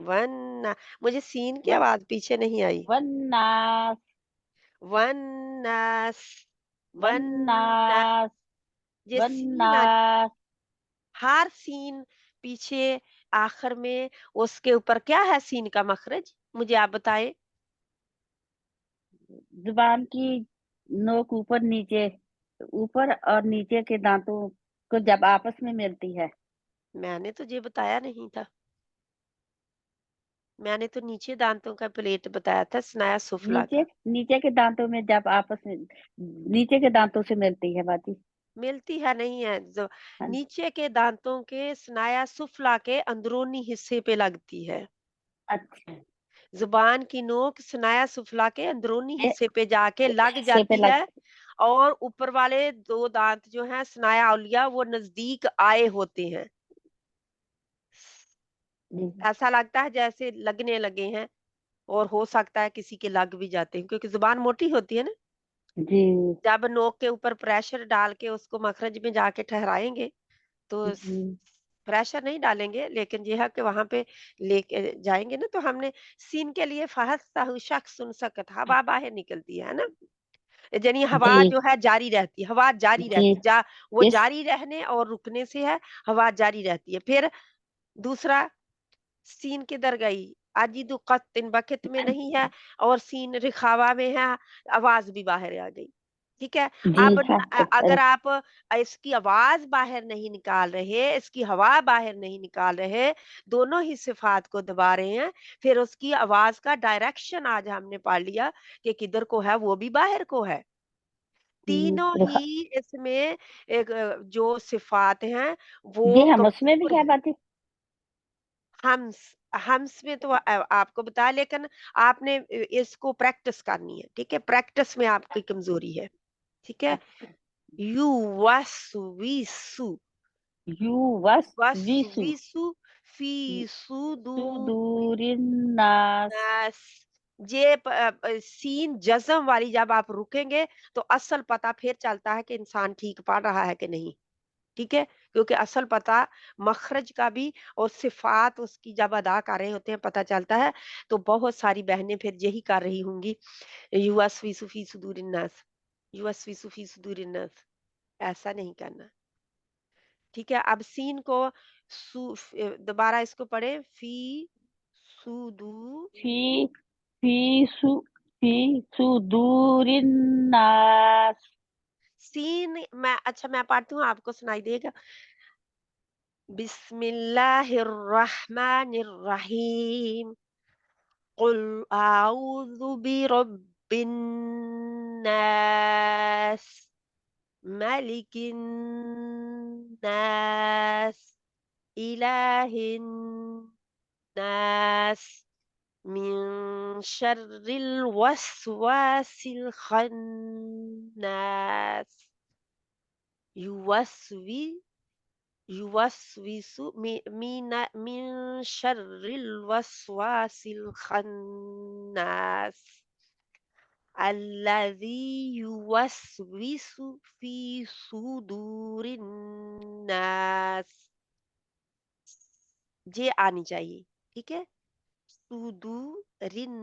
वन्ना, मुझे सीन की वन आवाज पीछे नहीं आई। वन्नास वन्नास, वन्ना, वन्नास ये सीन वन्नास हर सीन पीछे, आखिर में, उसके ऊपर क्या है सीन का मखरज, मुझे आप बताएं। जुबान की नोक ऊपर नीचे, ऊपर और नीचे के दांतों को जब आपस में मिलती है, मैंने तो ये बताया नहीं था, मैंने तो नीचे दांतों का प्लेट बताया था, स्नाया सुफला नीचे का। नीचे के दांतों में जब आपस में, नीचे के दांतों से मिलती है बाजी। मिलती है नहीं है, जो हाँ, नीचे के दांतों के स्नाया सुफला के अंदरूनी हिस्से पे लगती है, अच्छा, जुबान की नोक स्नाया सुफला के अंदरूनी ये हिस्से पे जाके लग हिस्से पे जाती लग, है, और ऊपर वाले 2 दांत जो हैं स्नाया औलिया, वो नजदीक आए होते हैं, जी ऐसा लगता है जैसे लगने लगे हैं, और हो सकता है किसी के लग भी जाते हैं, क्योंकि जुबान मोटी होती है ना। जी जब नोक के ऊपर प्रेशर डाल के उसको मखरज में जाके ठहराएंगे, तो जी प्रेशर नहीं डालेंगे, लेकिन ये है कि वहां पे लेके जाएंगे ना, तो हमने सीन के लिए फहस्ताहु शख्स सुन सकत, हवा बाहर निकलती है ना, यानी हवा जी जो है जारी रहती है, हवा जारी जी रहती जा, वो इस जारी रहने और रुकने से है, हवा जारी रहती है। फिर दूसरा, सीन किधर गई, अजीदु कत्तिन बकत में नहीं है, और सीन रिखावा में है, आवाज भी बाहर आ गई, ठीक है? जी अब हाँ, अगर आप इसकी आवाज बाहर नहीं निकाल रहे, इसकी हवा बाहर नहीं निकाल रहे, दोनों ही सिफात को दबा रहे हैं, फिर उसकी आवाज का डायरेक्शन आज हमने पढ़ लिया कि किधर को है, वो भी बाहर को है, तीनों लिखा ही इसमें एक जो सिफात हैं जी वो हम उसमें भी कबूल है है। बाजी। हम्स में तो आपको बताया, लेकिन आपने इसको प्रैक्टिस करनी है, ठीक है, प्रैक्टिस में आपकी कमजोरी है, ठीक है। यू वसविसु, यू वस विसु वसविसु फी सुदूर सुदूरिन्नास। नास। ये सीन जज़म वाली जब आप रुकेंगे तो असल पता फिर चलता है कि इंसान ठीक पढ़ रहा है कि नहीं, ठीक है, क्योंकि असल पता मखरज का भी और सिफात उसकी जब अदा कर रहे होते हैं पता चलता है। तो बहुत सारी बहनें फिर यही कर रही होंगी, युवस्विसु फी सुदूरिन्नास, युवस्विसु फी सुदूरिन्नास, ऐसा नहीं करना, ठीक है। अब सीन को दोबारा इसको पढ़े, फी सुदू, फी फी सु फी सुदूरिन्नास। सीन मैं अच्छा मैं पढ़ती हूँ, आपको सुनाई देगा। बिस्मिल्लाहिर्रहमानिर्रहीम, कुल आऊज़ु बिरब्बिन नास, मलिकिन नास, इलाहिन नास, min syarril waswasil khannas, yuwaswi yuwaswisu min syarril waswasil khannas, alladzi yuwaswisu fi sudurin nas। ये आनी चाहिए, ठीक है। sudurin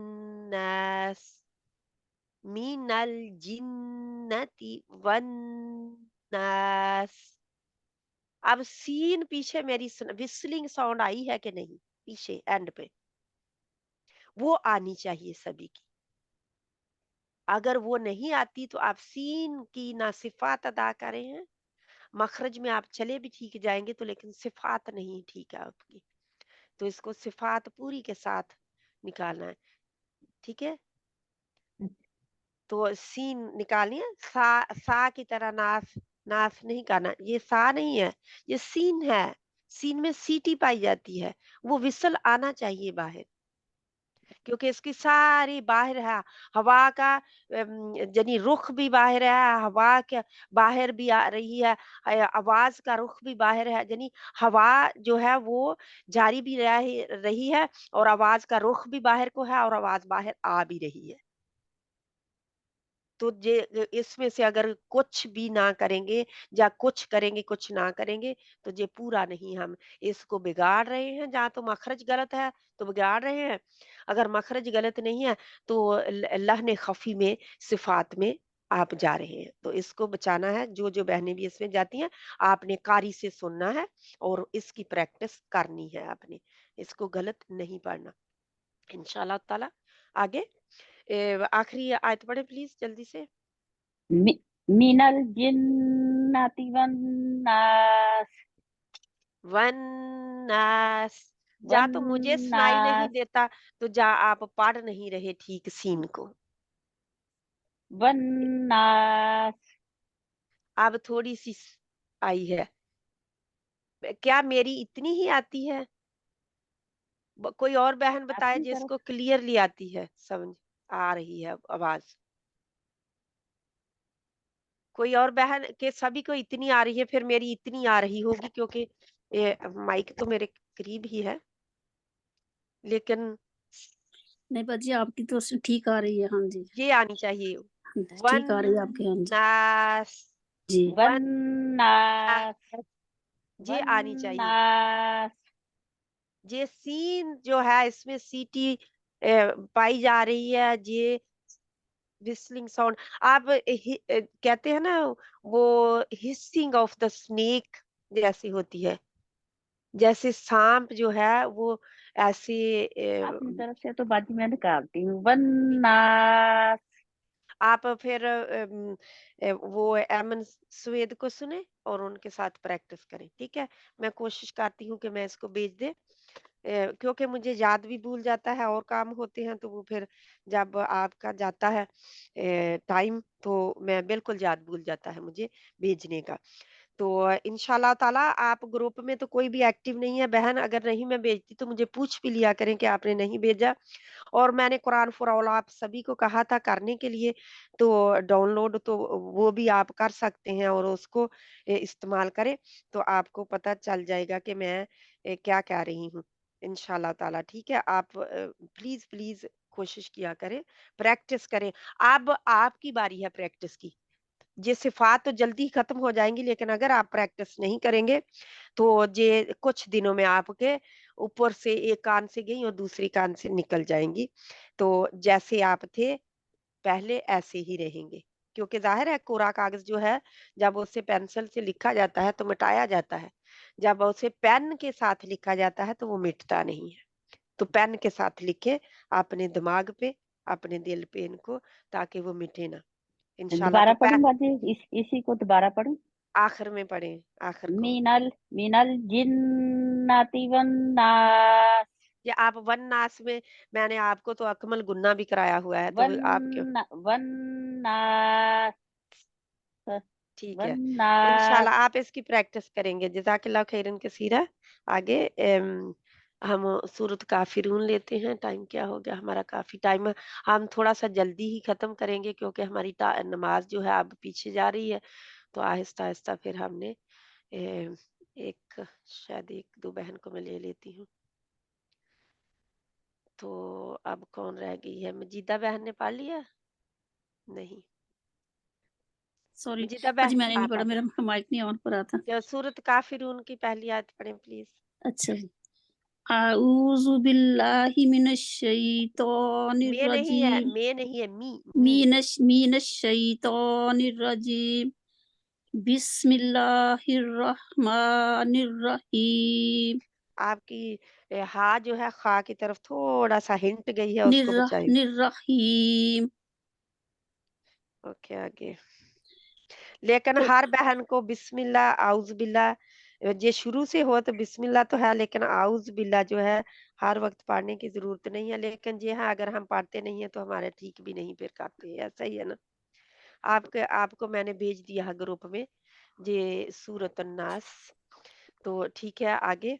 nas minal जिन्नति वन नास। अब सीन पीछे मेरी विस्लिंग साउंड आई है कि नहीं, पीछे एंड पे वो आनी चाहिए सभी की। अगर वो नहीं आती तो आप सीन की ना सिफात अदा करें हैं, मखरज में आप चले भी ठीक जाएंगे तो, लेकिन सिफात नहीं ठीक है आपकी, तो इसको सिफात पूरी के साथ निकालना है, ठीक है। तो सीन निकालिए, सा की तरह नास, नास नहीं करना, ये सा नहीं है, ये सीन है। सीन में सीटी पाई जाती है, वो विसल आना चाहिए बाहर, क्योंकि इसकी सारी बाहर है, हवा का यानी रुख भी बाहर है, हवा के बाहर भी आ रही है, आवाज का रुख भी बाहर है, यानी हवा जो है वो जारी भी रही है और आवाज का रुख भी बाहर को है और आवाज बाहर आ भी रही है। तो ये इसमें से अगर कुछ भी ना करेंगे या कुछ करेंगे कुछ ना करेंगे तो ये पूरा नहीं, हम इसको बिगाड़ रहे हैं। जहाँ तो मखरज गलत है तो बिगाड़ रहे हैं, अगर मखरज गलत नहीं है तो लहने खफी में सिफात में आप जा रहे हैं। तो इसको बचाना है, जो जो बहनें भी इसमें जाती हैं आपने कारी से सुनना है और इसकी प्रैक्टिस करनी है आपने, इसको गलत नहीं पढ़ना इंशाल्लाह ताला। आगे आखिरी आयत पढ़े प्लीज जल्दी से। मिनल जिन्नति वन्नास। वन्नास, जा तो मुझे सुनाई नहीं वन्नास देता तो जा आप पढ़ नहीं रहे ठीक सीन को। वन्नास। अब थोड़ी सी आई है, क्या मेरी इतनी ही आती है? कोई और बहन बताए अपनी तरफ जिसको क्लियरली आती है, समझ आ रही है आवाज। कोई और बहन के सभी को इतनी आ रही है, फिर मेरी इतनी आ रही होगी, क्योंकि ये माइक तो मेरे करीब ही है, लेकिन नहीं बाजी आपकी तो ठीक आ रही है। हाँ जी ये आनी चाहिए। ठीक आ रही है आपकी। हाँ जी वन्नास, जी वन्नास। ये आनी चाहिए। वन्नास। ये सीन जो है इसमें सीटी पाई जा रही है, ये विस्लिंग साउंड। आप कहते हैं ना वो हिसिंग ऑफ द स्नेक जैसी होती है, जैसे सांप जो है वो ऐसे अपनी तरफ से तो बाजी मैं निकालती हूँ। वन्नास। आप फिर वो एमन स्वेद को सुने और उनके साथ प्रैक्टिस करें, ठीक है। मैं कोशिश करती हूँ कि मैं इसको भेज दे क्योंकि मुझे याद भी भूल जाता है और काम होते हैं, तो वो फिर जब आपका जाता है टाइम, तो मैं बिल्कुल याद भूल जाता है मुझे भेजने का। तो इंशाल्लाह ताला आप ग्रुप में तो कोई भी एक्टिव नहीं है बहन, अगर नहीं मैं भेजती तो मुझे पूछ भी लिया करें कि आपने नहीं भेजा। और मैंने कुरान फॉर ऑल आप सभी को कहा था करने के लिए, तो डाउनलोड तो वो भी आप कर सकते हैं और उसको इस्तेमाल करें, तो आपको पता चल जाएगा कि मैं क्या कह रही हूँ इंशाल्लाह ताला। ठीक है, आप प्लीज प्लीज कोशिश किया करें, प्रैक्टिस करें। अब आपकी बारी है प्रैक्टिस की। ये सिफात तो जल्दी ही खत्म हो जाएंगी, लेकिन अगर आप प्रैक्टिस नहीं करेंगे तो ये कुछ दिनों में आपके ऊपर से एक कान से गई और दूसरी कान से निकल जाएंगी। तो जैसे आप थे पहले ऐसे ही रहेंगे, क्योंकि जाहिर है कोरा कागज जो है जब उसे पेंसिल से लिखा जाता है तो मिटाया जाता है, जब उसे पेन के साथ लिखा जाता है तो वो मिटता नहीं है। तो पेन के साथ लिखे अपने दिमाग पे, अपने दिल पे इनको, ताकि वो मिटे ना इंशाल्लाह। दोबारा तो पढ़ूं बाजी, इसी को दोबारा पढ़ूं। आखिर में पढ़ें, आखिर को। मिनल जिन्नाति वन्नास। ये आप वन नास में, मैंने आपको तो अकमल गुन्ना भी कराया हुआ है, तो आप क्यों? वन्नास ठीक है, वन्नास। इंशाल्लाह आप इसकी प्रैक्टिस करेंगे। जज़ाकल्लाह खैरन कसीरा। आगे हम सूरत काफिरून लेते हैं। टाइम क्या हो गया हमारा? काफी टाइम है। हम थोड़ा सा जल्दी ही खत्म करेंगे क्योंकि हमारी नमाज जो है अब पीछे जा रही है, तो आहिस्ता आहिस्ता फिर हमने एक शायद एक दो बहन को मैं ले लेती हूँ। तो अब कौन रह गई है? मजीदा बहन ने पढ़ लिया? नहीं, सॉरी मजीदा बाजी, बहन मैंने नहीं आप पढ़ा, मेरा माइक नहीं ऑन पर रहा था। जो सूरत काफिरून की पहली आयत पढ़ें प्लीज। अच्छा जी। आऊज़ु बिल्लाहि मिनश शैतानिर में नहीं है, रजीम। में नहीं है, मी। मिनश शैतानिर रजीम। बिस्मिल्लाहिर रहमानिर रहीम। आपकी हा जो है खा की तरफ थोड़ा सा हिंट गई है, उसको बचाइए। निर्रहीम। ओके, आगे। लेकिन कुल हर बहन को बिस्मिल्लाह आउज बिल्ला ये शुरू से हो तो बिस्मिल्लाह तो है, लेकिन आउज बिल्ला जो है हर वक्त पढ़ने की जरूरत नहीं है। लेकिन जी हाँ, अगर हम पढ़ते नहीं है तो हमारे ठीक भी नहीं फिर करते, ऐसा ही है ना। आपको मैंने भेज दिया है ग्रुप में ये सूरत अन्नास। तो ठीक है, आगे।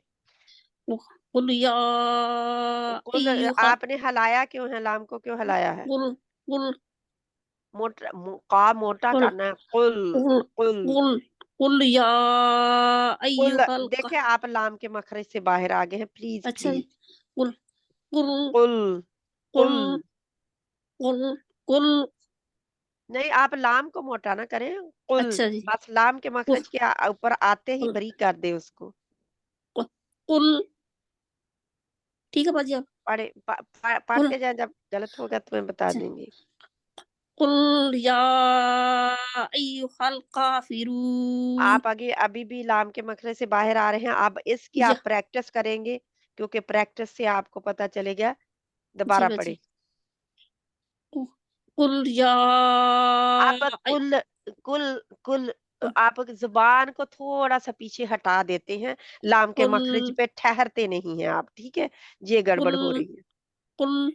कुल या कुल अय्युहल। आपने हलाया क्यों है? लाम को क्यों हलाया है? कुल कुल का मोटा कुल करना है। कुल कुल कुल कुल कुल या कुल। अय्युहल। देखे आप लाम के मखरज से बाहर आ गए हैं, प्लीज अच्छा जी। प्लीज। कुल कुल कुल कुल कुल कुल कुल। नहीं, आप लाम को मोटा ना करें। कुल, अच्छा जी। बस लाम के कुल मखरज के ऊपर आते ही कुल बरी कर दे उसको। कुल कुल। ठीक है बाजी आप। कुल। पढ़ते जाए, जब गलत होगा तो मैं बता अच्छा। दूंगी। कुल या अय्युहल काफिरून। आप आगे अभी भी लाम के मखरज से बाहर आ रहे हैं, अब इसकी या आप प्रैक्टिस करेंगे, क्योंकि प्रैक्टिस से आपको पता चलेगा। जी दोबारा बाजी। पढ़े। कुल या आप कुल कुल कुल आप जुबान को थोड़ा सा पीछे हटा देते हैं, लाम के कुल मखरज पे ठहरते नहीं हैं आप, ठीक है? ये कुल गड़बड़ हो रही है, कुल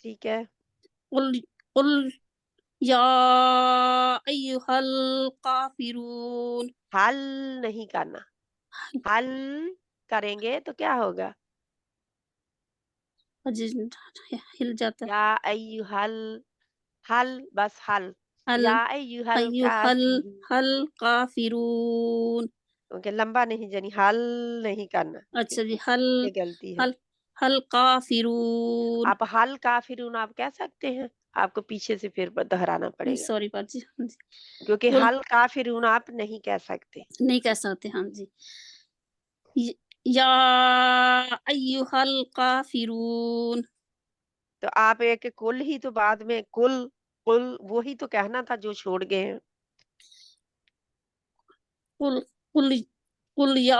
ठीक है? कुल कुल या अय्युहल काफिरून। हल नहीं करना, हल करेंगे तो क्या होगा? अजी हिल जाता है। या अय्युहल, हल, बस हल। हल या अय्युहल अय्युहल काफिरू। हल काफिरून। ओके, लंबा नहीं जानी, हल नहीं करना, अच्छा जी। हल ये गलती है। हल हल काफिरून। आप हल काफिरून आप कह सकते हैं, आपको पीछे से फिर दोहराना पड़ेगा, सॉरी बाजी। हाँ जी। क्योंकि कुल हल काफिरून आप नहीं कह सकते। नहीं कह सकते। हाँ जी। या अय्युहल काफिरून। तो आप एक कुल ही तो बाद में कुल कुल वो ही तो कहना था जो छोड़ गए हैं। कुल कुल कुल या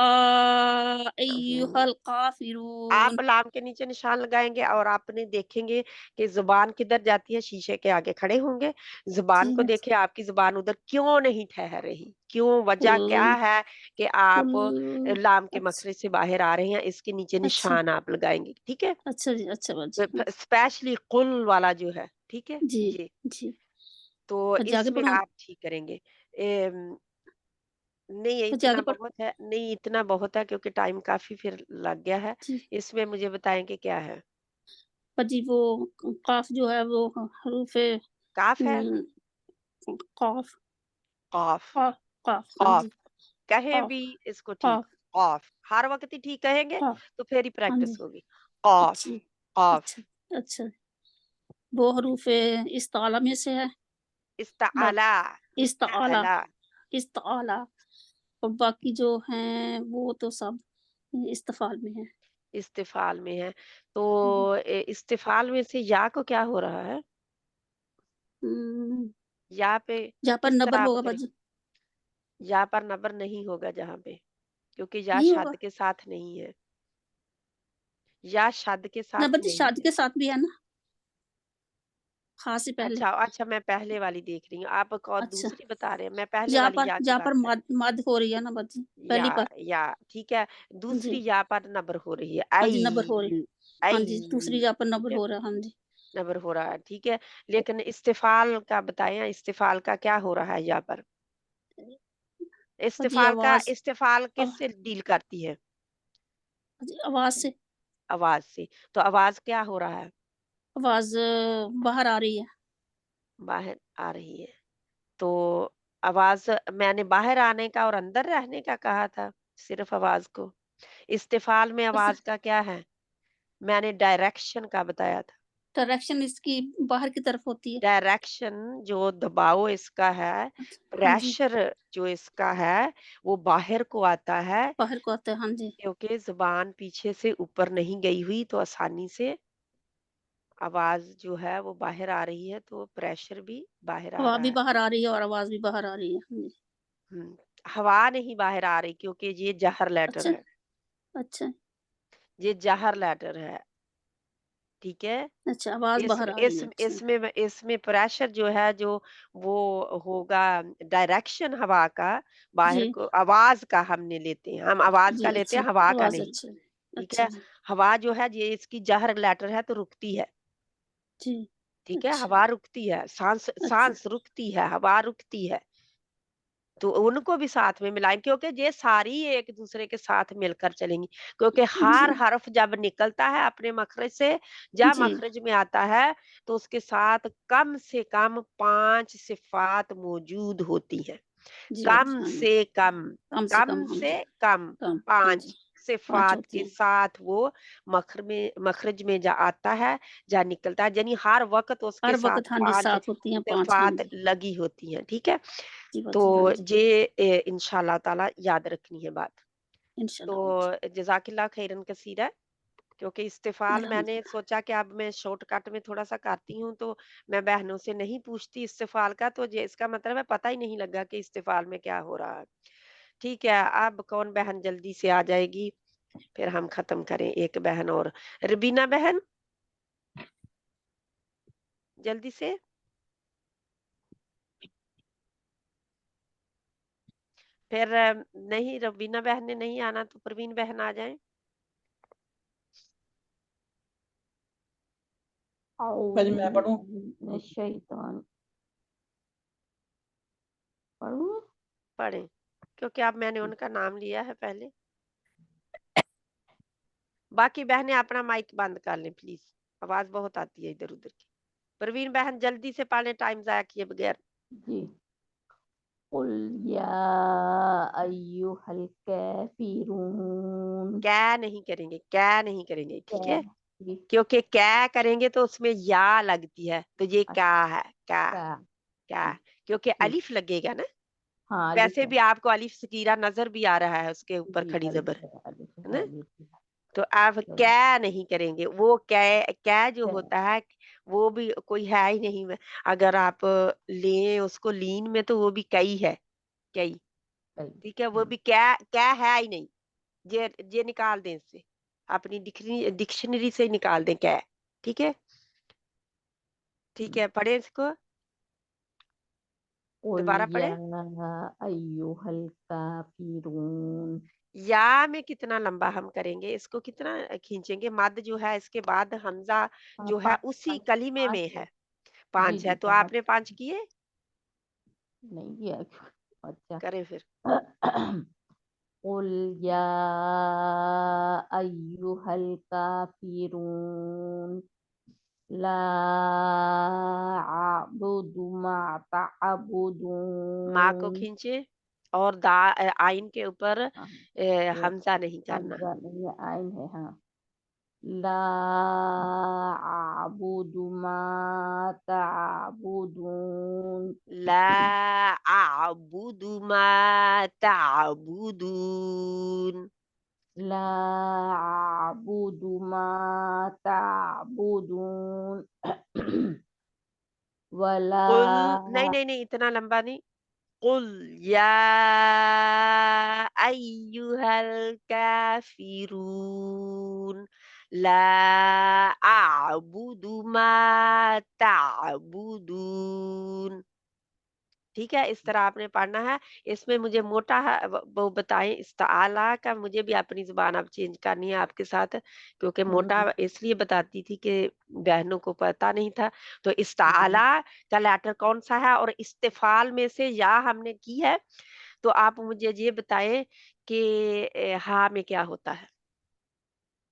अय्युहल काफिरून। आप लाम के नीचे निशान लगाएंगे और आपने देखेंगे कि जुबान किधर जाती है, शीशे के आगे खड़े होंगे, जुबान जी को देखे आपकी जुबान उधर क्यों नहीं ठहर रही, क्यों, वजह क्या कुल है कि आप कुल लाम के अच्छा मखरज से बाहर आ रहे हैं, इसके नीचे अच्छा निशान आप लगाएंगे, ठीक है। अच्छा जी अच्छा बाजी स्पेशली कुल वाला जो है, ठीक है जी ये, जी। तो बाजी आगे इसमें पढ़ो आप ठीक करेंगे। नहीं बाजी इतना आगे पढ़ बहुत है, नहीं इतना बहुत है क्योंकि टाइम काफी फिर लग गया है। जी इसमें मुझे बताएं कि क्या है। बाजी वो काफ जो है वो हरूफे काफ है, काफ कॉफ, काफ काफ हाँ कॉफ, जी कहें काफ भी इसको ठीक, काफ कॉफ हर वक्त ही ठीक कहेंगे काफ तो फिर ही हाँ प्रैक्टिस जी होगी। कॉफ, अच्छी कॉफ, अच्छा अच्छा वो हरूफे इस्ताला में से है बाकी इस्ताला, इस्ताला इस्ताला, इस्ताला और बाकी जो हैं वो तो सब इस्तिफाल में है। इस्तिफाल में है। तो हम्म, इस्तिफाल में से या को क्या हो रहा है, या पे जहाँ पर किस तरह नबर आप होगा करें, बाजी या पर नबर नहीं होगा जहाँ पे, क्योंकि या नहीं होगा शद के साथ नहीं है, या शद के ना साथ बाजी नहीं शादी है। के साथ भी है ना खास से पहले अच्छा अच्छा, मैं पहले वाली देख रही हूँ, आप कौन अच्छा दूसरी बता रहे हैं, मैं पहले वाली या की जहाँ बात पर कर, मद हो रही है ना बाजी या पहली पर या ठीक है, जी दूसरी या पर नबर हो रही है, हाँ जी नबर हो रही आई, हाँ जी दूसरी जहाँ पर ठीक नबर है, हो रहा है हाँ जी नबर हो रहा है, ठीक है। लेकिन इस्तिफाल का बताएं, इस्तिफाल का क्या हो रहा है यहाँ पर, बाजी इस्तिफाल आव- किससे डील करती है, बाजी आवाज से आवाज से, तो आवाज क्या हो रहा है, आवाज बाहर आ रही है बाहर आ रही है। तो आवाज, मैंने बाहर आने का और अंदर रहने का कहा था, सिर्फ आवाज को। इस्तिफाल में बस आवाज का क्या है, मैंने डायरेक्शन का बताया था। डायरेक्शन इसकी बाहर की तरफ होती है डायरेक्शन जो दबाव इसका है, अच्छा, हाँ जी प्रेशर जो इसका है, वो बाहर को आता है, बाहर को आता है हाँ जी क्योंकि जुबान पीछे से ऊपर नहीं गई हुई तो आसानी से आवाज जो है वो बाहर आ रही है, तो प्रेशर भी बाहर आ हवा रहा भी है। बाहर आ रही है और आवाज भी बाहर आ रही है हाँ जी हवा नहीं बाहर आ रही क्योंकि ये जहर लेटर अच्छा है, अच्छा ये जहर लेटर है, ठीक है। अच्छा आवाज इस बाहर आ रही इस है अच्छा इसमें प्रेशर जो है, जो वो होगा डायरेक्शन हवा का, बाहर जी को आवाज का हमने लेते हैं, हम आवाज का जी लेते अच्छा हैं, हवा का आवाज नहीं, अच्छा ठीक अच्छा है। जी हवा जो है ये इसकी जहर लेटर है तो रुकती है, जी ठीक है, अच्छा हवा रुकती है, सांस अच्छा सांस रुकती है, हवा रुकती है, तो उनको भी साथ में मिलाएं क्योंकि ये सारी एक दूसरे के साथ मिलकर चलेंगी, क्योंकि हर जी हर्फ जब निकलता है अपने मखरज से, जब जी मखरज में आता है, तो उसके साथ कम से कम 5 सिफात मौजूद होती हैं, जी बाजी कम हाँ जी से कम, कम कम हाँ से जी कम कम हाँ जी 5 पांच सिफात होती के हैं साथ वो मखरज में जा आता है, जा निकलता है, यानी हर वक्त उसके हर साथ वक्त हाँ जी 5 साथ होती हैं 5 हाँ सिफात जी लगी होती हैं, ठीक है। जी तो बाजी हाँ जी ये इंशाल्लाह ताला याद रखनी है बात। तो इंशाल्लाह बाजी जज़ाकिल्लाह खैरन कसीरा, क्योंकि इस्तिफ़ाल मैंने अल्हम्दुलिल्लाह सोचा कि अब मैं शॉर्टकट में थोड़ा-सा करती हूँ, तो मैं बहनों से नहीं पूछती इस्तिफ़ाल का, तो ये इसका मतलब है पता ही नहीं लगा कि इस्तिफ़ाल में क्या हो रहा है। ठीक है, अब कौन बहन जल्दी से आ जाएगी, फिर हम ख़त्म करें, एक बहन और। रबीना बहन, जल्दी से। फिर नहीं, रबीना बहन ने नहीं आना तो परवीन बहन आ जाएँ। बाजी मैं पढ़ूं? शैतान पढ़ूं पढ़ें, क्योंकि अब मैंने उनका नाम लिया है पहले। बाकी बहनें अपना माइक बंद कर लें प्लीज, आवाज बहुत आती है इधर उधर की। परवीन बहन जल्दी से पढ़ें, टाइम जाया किए बगैर। जी कुल या अय्युहल काफिरून क्या नहीं करेंगे, क्या नहीं करेंगे, ठीक है, जी क्योंकि क्या करेंगे तो उसमें या लगती है, तो ये क्या है, क्या अच्छा क्या, क्योंकि ठीक अलिफ लगेगा ना। हाँ अलिफ वैसे है भी आपको अलिफ सकीरा नजर भी आ रहा है उसके ऊपर जी खड़ी जबर, अलिफ है है ना। अलिफ है तो आप चलो क्या नहीं करेंगे, वो क्या जो क्या होता है वो भी कोई है ही नहीं। अगर आप लें उसको लीन में तो वो भी कई है, कई, ٹھیک ہے, وہ بھی کیا ہے ہی نہیں, یہ نکال دیں اس سے, اپنی ڈکشنری سے نکال دیں کیا, ٹھیک ہے, ٹھیک ہے, پڑھیں اس کو, قل دوبارہ یا پڑھیں. ایھا الکافرون. یا میں کتنا لمبا ہم کریں گے, اس کو کتنا کھینچیں گے, مد جو ہے اس کے بعد حمزہ جو ہے اسی کلمے میں ہے, 5 ہے, تو آپ نے 5 کیے, نہیں کیا. اچھا کریں پھر. قل یا ایھا الکافرون لا اعبد ما تعبدون. ماں کو کھینچے اور آئین کے اوپر حمزہ نہیں کرنا. حمزہ نہیں آئین ہے, ہاں. لا اعبد ما تعبدون. لا اعبد ما تعبدون. لا اعبد ما تعبدون. ولا قل, نہیں اتنا لمبا نہیں, قل یا ایھا الکافرون لا اعبد ما تعبدون. ٹھیک ہے, اس طرح آپ نے پڑھنا ہے. اس میں مجھے موٹا ہے وہ بتائیں, استعلا کا مجھے بھی اپنی زبان اب چینج کرنی ہے آپ کے ساتھ, کیونکہ موٹا اس لیے بتاتی تھی کہ بہنوں کو پتا نہیں تھا. تو استعلا کا لیٹر کون سا ہے, اور استفال میں سے یا ہم نے کی ہے, تو آپ مجھے یہ بتائیں کہ ہاں میں کیا ہوتا ہے.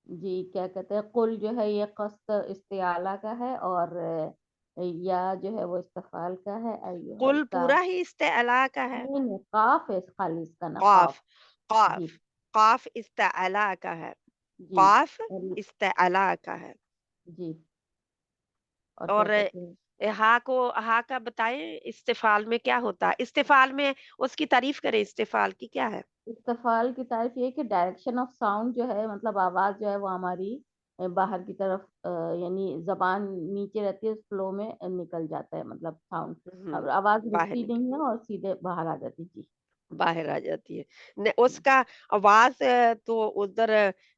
جی کیا کہتے ہیں, قل جو ہے یہ قصد استعلا کا ہے, اور یا جو ہے وہ استفال کا ہے. قل پورا ہی استعلا کا ہے. نہیں, قاف ہے خالی اس کا نا, قاف, جی قاف استعلا کا ہے, جی قاف استعلا کا ہے. جی. اور کیا کہتے ہیں, ہا کا بتائیں استفال میں کیا ہوتا ہے. استفال میں اس کی تعریف کریں, استفال کی کیا ہے. استفال کی تعریف یہ ہے کہ ڈائریکشن آف ساؤنڈ جو ہے, مطلب آواز جو ہے وہ ہماری باہر کی طرف, یعنی زبان نیچے رہتی ہے, اس فلو میں نکل جاتا ہے, مطلب ساؤنڈ, آواز باہر رکتی نہیں ہے اور سیدھے باہر آ جاتی. جی باہر آ جاتی ہے. اس کا آواز تو ادھر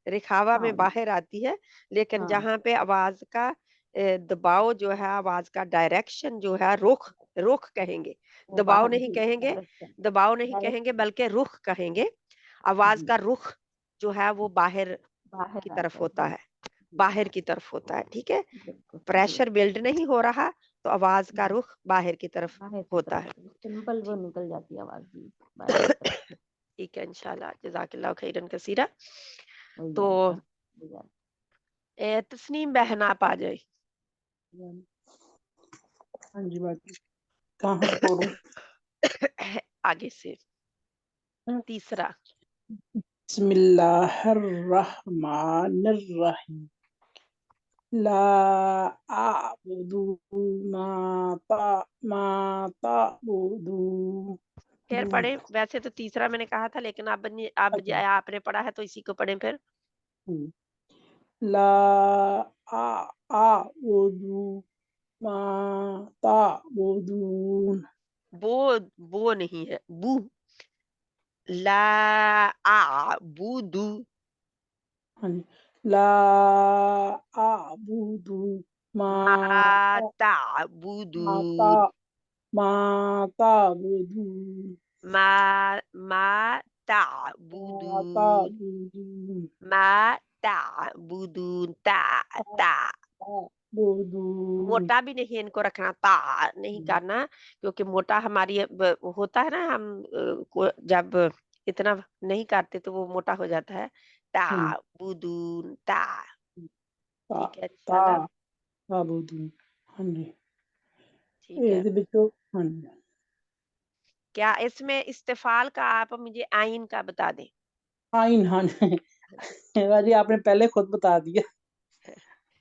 رکھاوا میں باہر آتی ہے, لیکن جہاں پہ آواز کا دباؤ جو ہے, آواز کا ڈائریکشن جو ہے, رخ کہیں گے, دباؤ نہیں کہیں گے, دباؤ نہیں کہیں گے بلکہ رخ کہیں گے. آواز کا رخ جو ہے وہ باہر کی طرف ہوتا ہے, باہر کی طرف ہوتا ہے. ٹھیک ہے, پریشر بلڈ نہیں ہو رہا, تو آواز کا رخ باہر کی طرف ہوتا ہے. سمپل وہ نکل جاتی ہے آواز. جی ٹھیک ہے, انشاءاللہ, جزاک اللہ خیرن کثیرہ. تو تسنیم بہن آپ آ جائے. ہاں جی باقی کہاں سے پڑھوں, آگے سے تیسرا. بسم اللہ الرحمن الرحیم. لا اعبد ما تعبدون. خیر پڑھیں, ویسے تو تیسرا میں نے کہا تھا, لیکن اب آپ نے پڑھا ہے تو اسی کو پڑھیں پھر. لا اعبد ما تعبدون. بو نہیں ہے, بو. لا اعبد, لا اعبد ما تعبدون, تعبدون. ما تعبدون, ما تعبدون, موٹا بھی نہیں ان کو رکھنا, تا نہیں کرنا, کیونکہ موٹا ہماری ہوتا ہے نا, ہم جب اتنا نہیں کرتے تو وہ موٹا ہو جاتا ہے. تعبدون, ٹھیک ہے, تعبدون. ہاں جی, ٹھیک ہے. کیا اس میں استفال کا آپ مجھے آئین کا بتا دیں. آئین, ہاں جی آپ نے پہلے خود بتا دیا.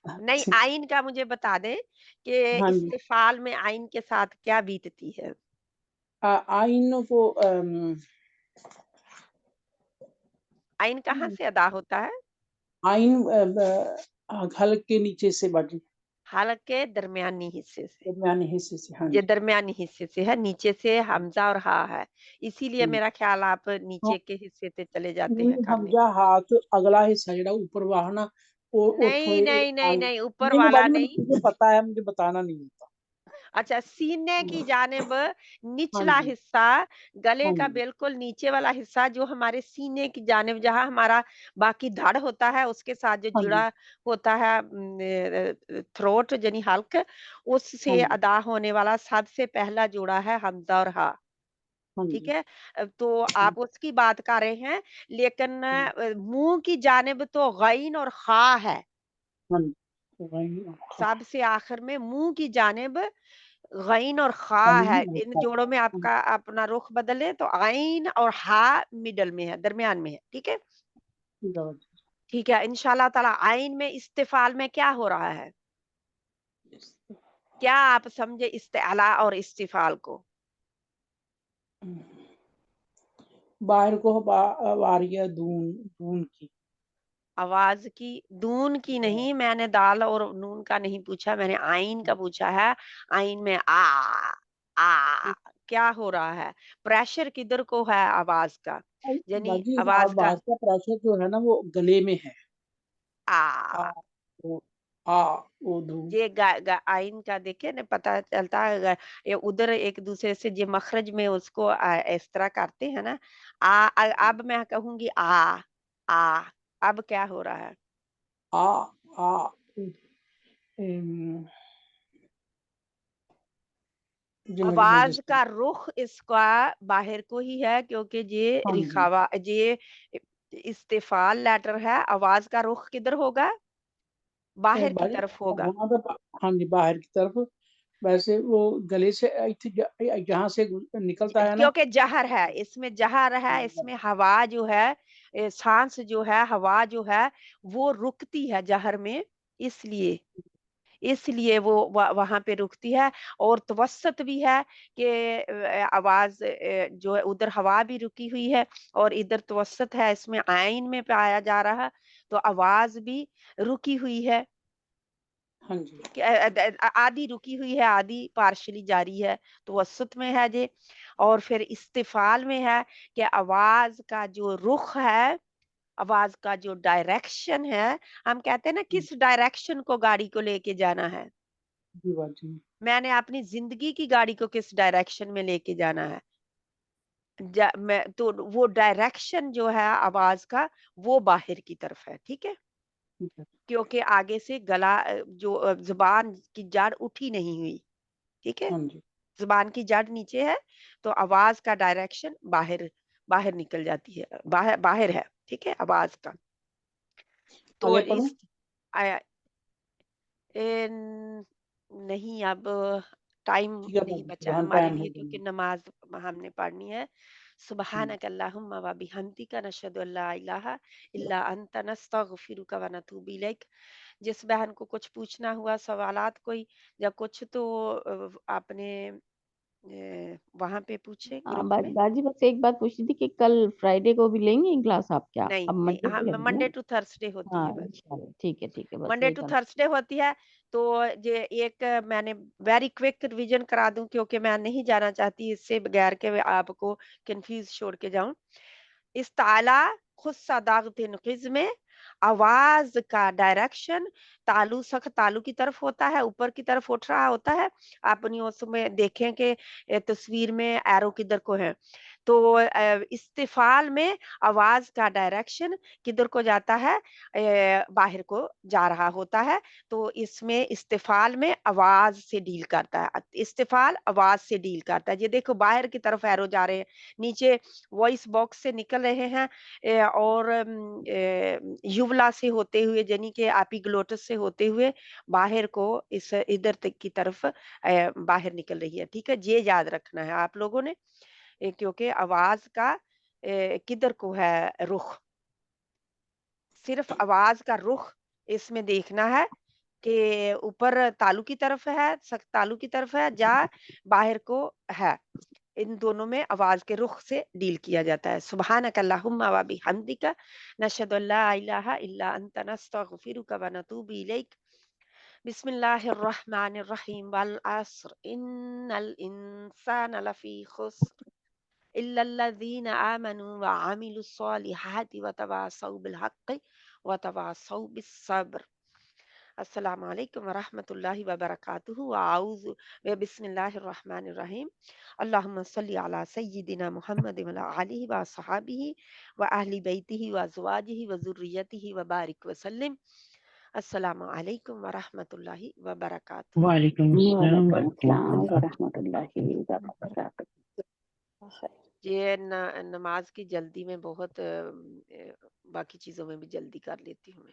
نہیں, آئین کا مجھے بتا دیں کہ استفال میں آئین کے ساتھ کیا بیتتی ہے. آئین کو آئین کہاں سے ادا ہوتا ہے. آئین حلق کے نیچے سے باقی हलक के दरमियानी हिस्से से, दरमियानी हिस्से से, हाँ ये जी। दरमियानी हिस्से से है, नीचे से हमजा और हा है, इसीलिए हम्म। मेरा ख्याल आप हाँ, नीचे के हिस्से से चले जाते हैं नहीं करने। हमजा हाथ अगला हिस्सा ਜਿਹੜਾ ਉੱਪਰ ਵਾਹ ਨਾ ਉਹ नहीं थोड़े नहीं नहीं नहीं, ऊपर नहीं वाला बाजी नहीं। मुझे पता है, मुझे बताना नहीं होता। अच्छा, सीने की जानिब हाँ निचला जी, हिस्सा, गले हाँ का जी, बिल्कुल नीचे वाला हिस्सा जो हमारे सीने की जानिब जहाँ हमारा बाकी धड़ होता है उसके साथ जो हाँ जुड़ा जी, होता है, थ्रोट यानी हल्क, हाँ उससे जी, अदा होने वाला सबसे पहला जोड़ा है हमजा और हा। हाँ ठीक जी, है, तो आप उसकी बात कर रहे हैं, लेकिन मुंह की जानिब तो गैन और खा है, हाँ जी, वही, हाँ, सबसे आखिर में मुंह की जानिब गैन और खा है। वही, इन हाँ, जोड़ों में आपका अपना रुख बदले तो आइन और हा मिडल में है, दरमियान में है। ठीक है, ठीक है बाजी। ठीक है, इंशाल्लाह ताला आइन में इस्तिफाल में क्या हो रहा है, क्या आप समझे इस्तेला और इस्तिफाल को? बाहर को आ रही है दून दून की। आवाज की, दून की नहीं, मैंने दाल और नून का नहीं पूछा, मैंने आइन का पूछा है। आइन में आ क्या हो रहा है, प्रेशर किधर को है आवाज का, यानी बाजी आवाज का आवाज का प्रेशर जो है ना वो गले में है। आ आ ओ आ ओ दू। ये आइन का देखे ना पता चलता है, ये उधर एक दूसरे से जे मखरज में उसको इस तरह करते हैं ना। अब मैं कहूंगी आ अब क्या हो रहा है, आ आ एम, जी मुझे आवाज का रुख इसका बाहर को ही है, क्योंकि ये हाँ जी, रिखावा ये इस्तेफाल लेटर है, आवाज का रुख किधर होगा, बाहर की बाजी तरफ होगा। वहाँ पे हाँ जी बाहर की तरफ। वैसे वो गले से जहाँ से निकलता है ना। क्योंकि जहर है, इसमें जहर है, इसमें हवा जो है, सांस जो है, हवा जो है वो रुकती है जहर में, इसलिए इसलिए वो वहां पे रुकती है। और तवसत भी है कि आवाज जो है उधर हवा भी रुकी हुई है और इधर तवसत है, इसमें आइन में पाया जा रहा है, तो आवाज भी रुकी हुई है, हाँ जी, कि आधी रुकी हुई है, आधी पार्शली जारी है, तो वसत में है जे। और फिर इस्तिफाल में है कि आवाज का जो रुख है, आवाज का जो डायरेक्शन है, हम कहते हैं ना किस डायरेक्शन को गाड़ी को लेके जाना है, जी बाजी मैंने अपनी जिंदगी की गाड़ी को किस डायरेक्शन में लेके जाना है, मैं तो वो डायरेक्शन जो है आवाज का वो बाहर की तरफ है। ठीक है, ठीक है, क्योंकि आगे से गला जो जुबान की जड़ उठी नहीं हुई। ठीक है, हाँ जी जुबान की जड़ नीचे है, तो आवाज का डायरेक्शन बाहर बाहर निकल जाती है, बाहर बाहर है। ठीक है, आवाज का तो आगे पढ़ूं। इस आया नहीं, अब टाइम ठीक है नहीं बाजी बचा हाँ हमारे टाइम हो लिए, क्योंकि गया। नमाज हमने पढ़नी है। हम्म, सुबहानक अल्लाहुम्मा व बिहम्दिका नशहदु अल्ला इलाहा इल्ला अंता नस्तगफिरुका व नतूबु इलैक। जिस बहन को कुछ पूछना हुआ, सवालात कोई या कुछ, तो आपने वहां पे पूछे हाँ ग्रुप में। बाजी, बस एक बात पूछनी थी कि कल फ्राइडे को भी लेंगे क्लास आप क्या, नहीं अब नहीं, मंडे हाँ, को लग गया। मंडे टू थर्सडे होती हाँ है बस, चलो ठीक है, बस मंडे वही टू करना। थर्सडे होती है। तो ये एक मैंने वेरी क्विक रिवीजन करा दूं, क्योंकि मैं नहीं जाना चाहती इससे बगैर के मैं आपको कंफ्यूज छोड़ के जाऊं। इस ताला खुद सदागतिन में आवाज का डायरेक्शन तालू सख तालू की तरफ होता है, ऊपर की तरफ उठ रहा होता है। अपनी उसमें देखें कि तस्वीर में एरो किधर को है, तो इस्तिफाल में आवाज का डायरेक्शन किधर को जाता है, बाहर को जा रहा होता है। तो इसमें इस्तिफाल में आवाज से डील करता है, इस्तिफाल आवाज से डील करता है। ये देखो बाहर की तरफ एरो जा रहे हैं, नीचे वॉइस बॉक्स से निकल रहे हैं, और युवला से होते हुए यानी कि एपिग्लोटिस से होते हुए बाहर को इस इधर तक की तरफ बाहर निकल रही है। ठीक है, ये याद रखना है आप लोगों ने, क्योंकि आवाज का किधर को है रुख, सिर्फ आवाज का रुख इसमें देखना है कि ऊपर तालू की तरफ है, सख्त तालू की तरफ है, जा बाहर को है। इन दोनों में आवाज के रुख से डील किया जाता है। सुबहानक अल्लाहुम्मा व बिहम्दिका नशहदु अल्ला इलाहा इल्ला अंता नस्तगफिरुका व नतूबु इलैक। بسم اللہ الرحمن الرحیم والعصر ان الانسان لفی خسر الا الذین آمنوا وعملوا الصالحات وتواصوا بالحق وتواصوا بالصبر. السلام علیکم ورحمۃ اللہ وبرکاتہ. بسم اللہ الرحمن الرحیم. اللہم صلی علی سیدنا محمد وعلی آلہ وصحابہ واہل بیتہ وازواجہ وذریتہ وبارک وسلم. السلام علیکم ورحمۃ اللہ وبرکاتہ. وعلیکم السلام وعلیکم ورحمۃ السلام اللہ. ورحمۃ اللہ وبرکاتہ. یہ نماز کی جلدی میں بہت باقی چیزوں میں بھی جلدی کر لیتی ہوں میں.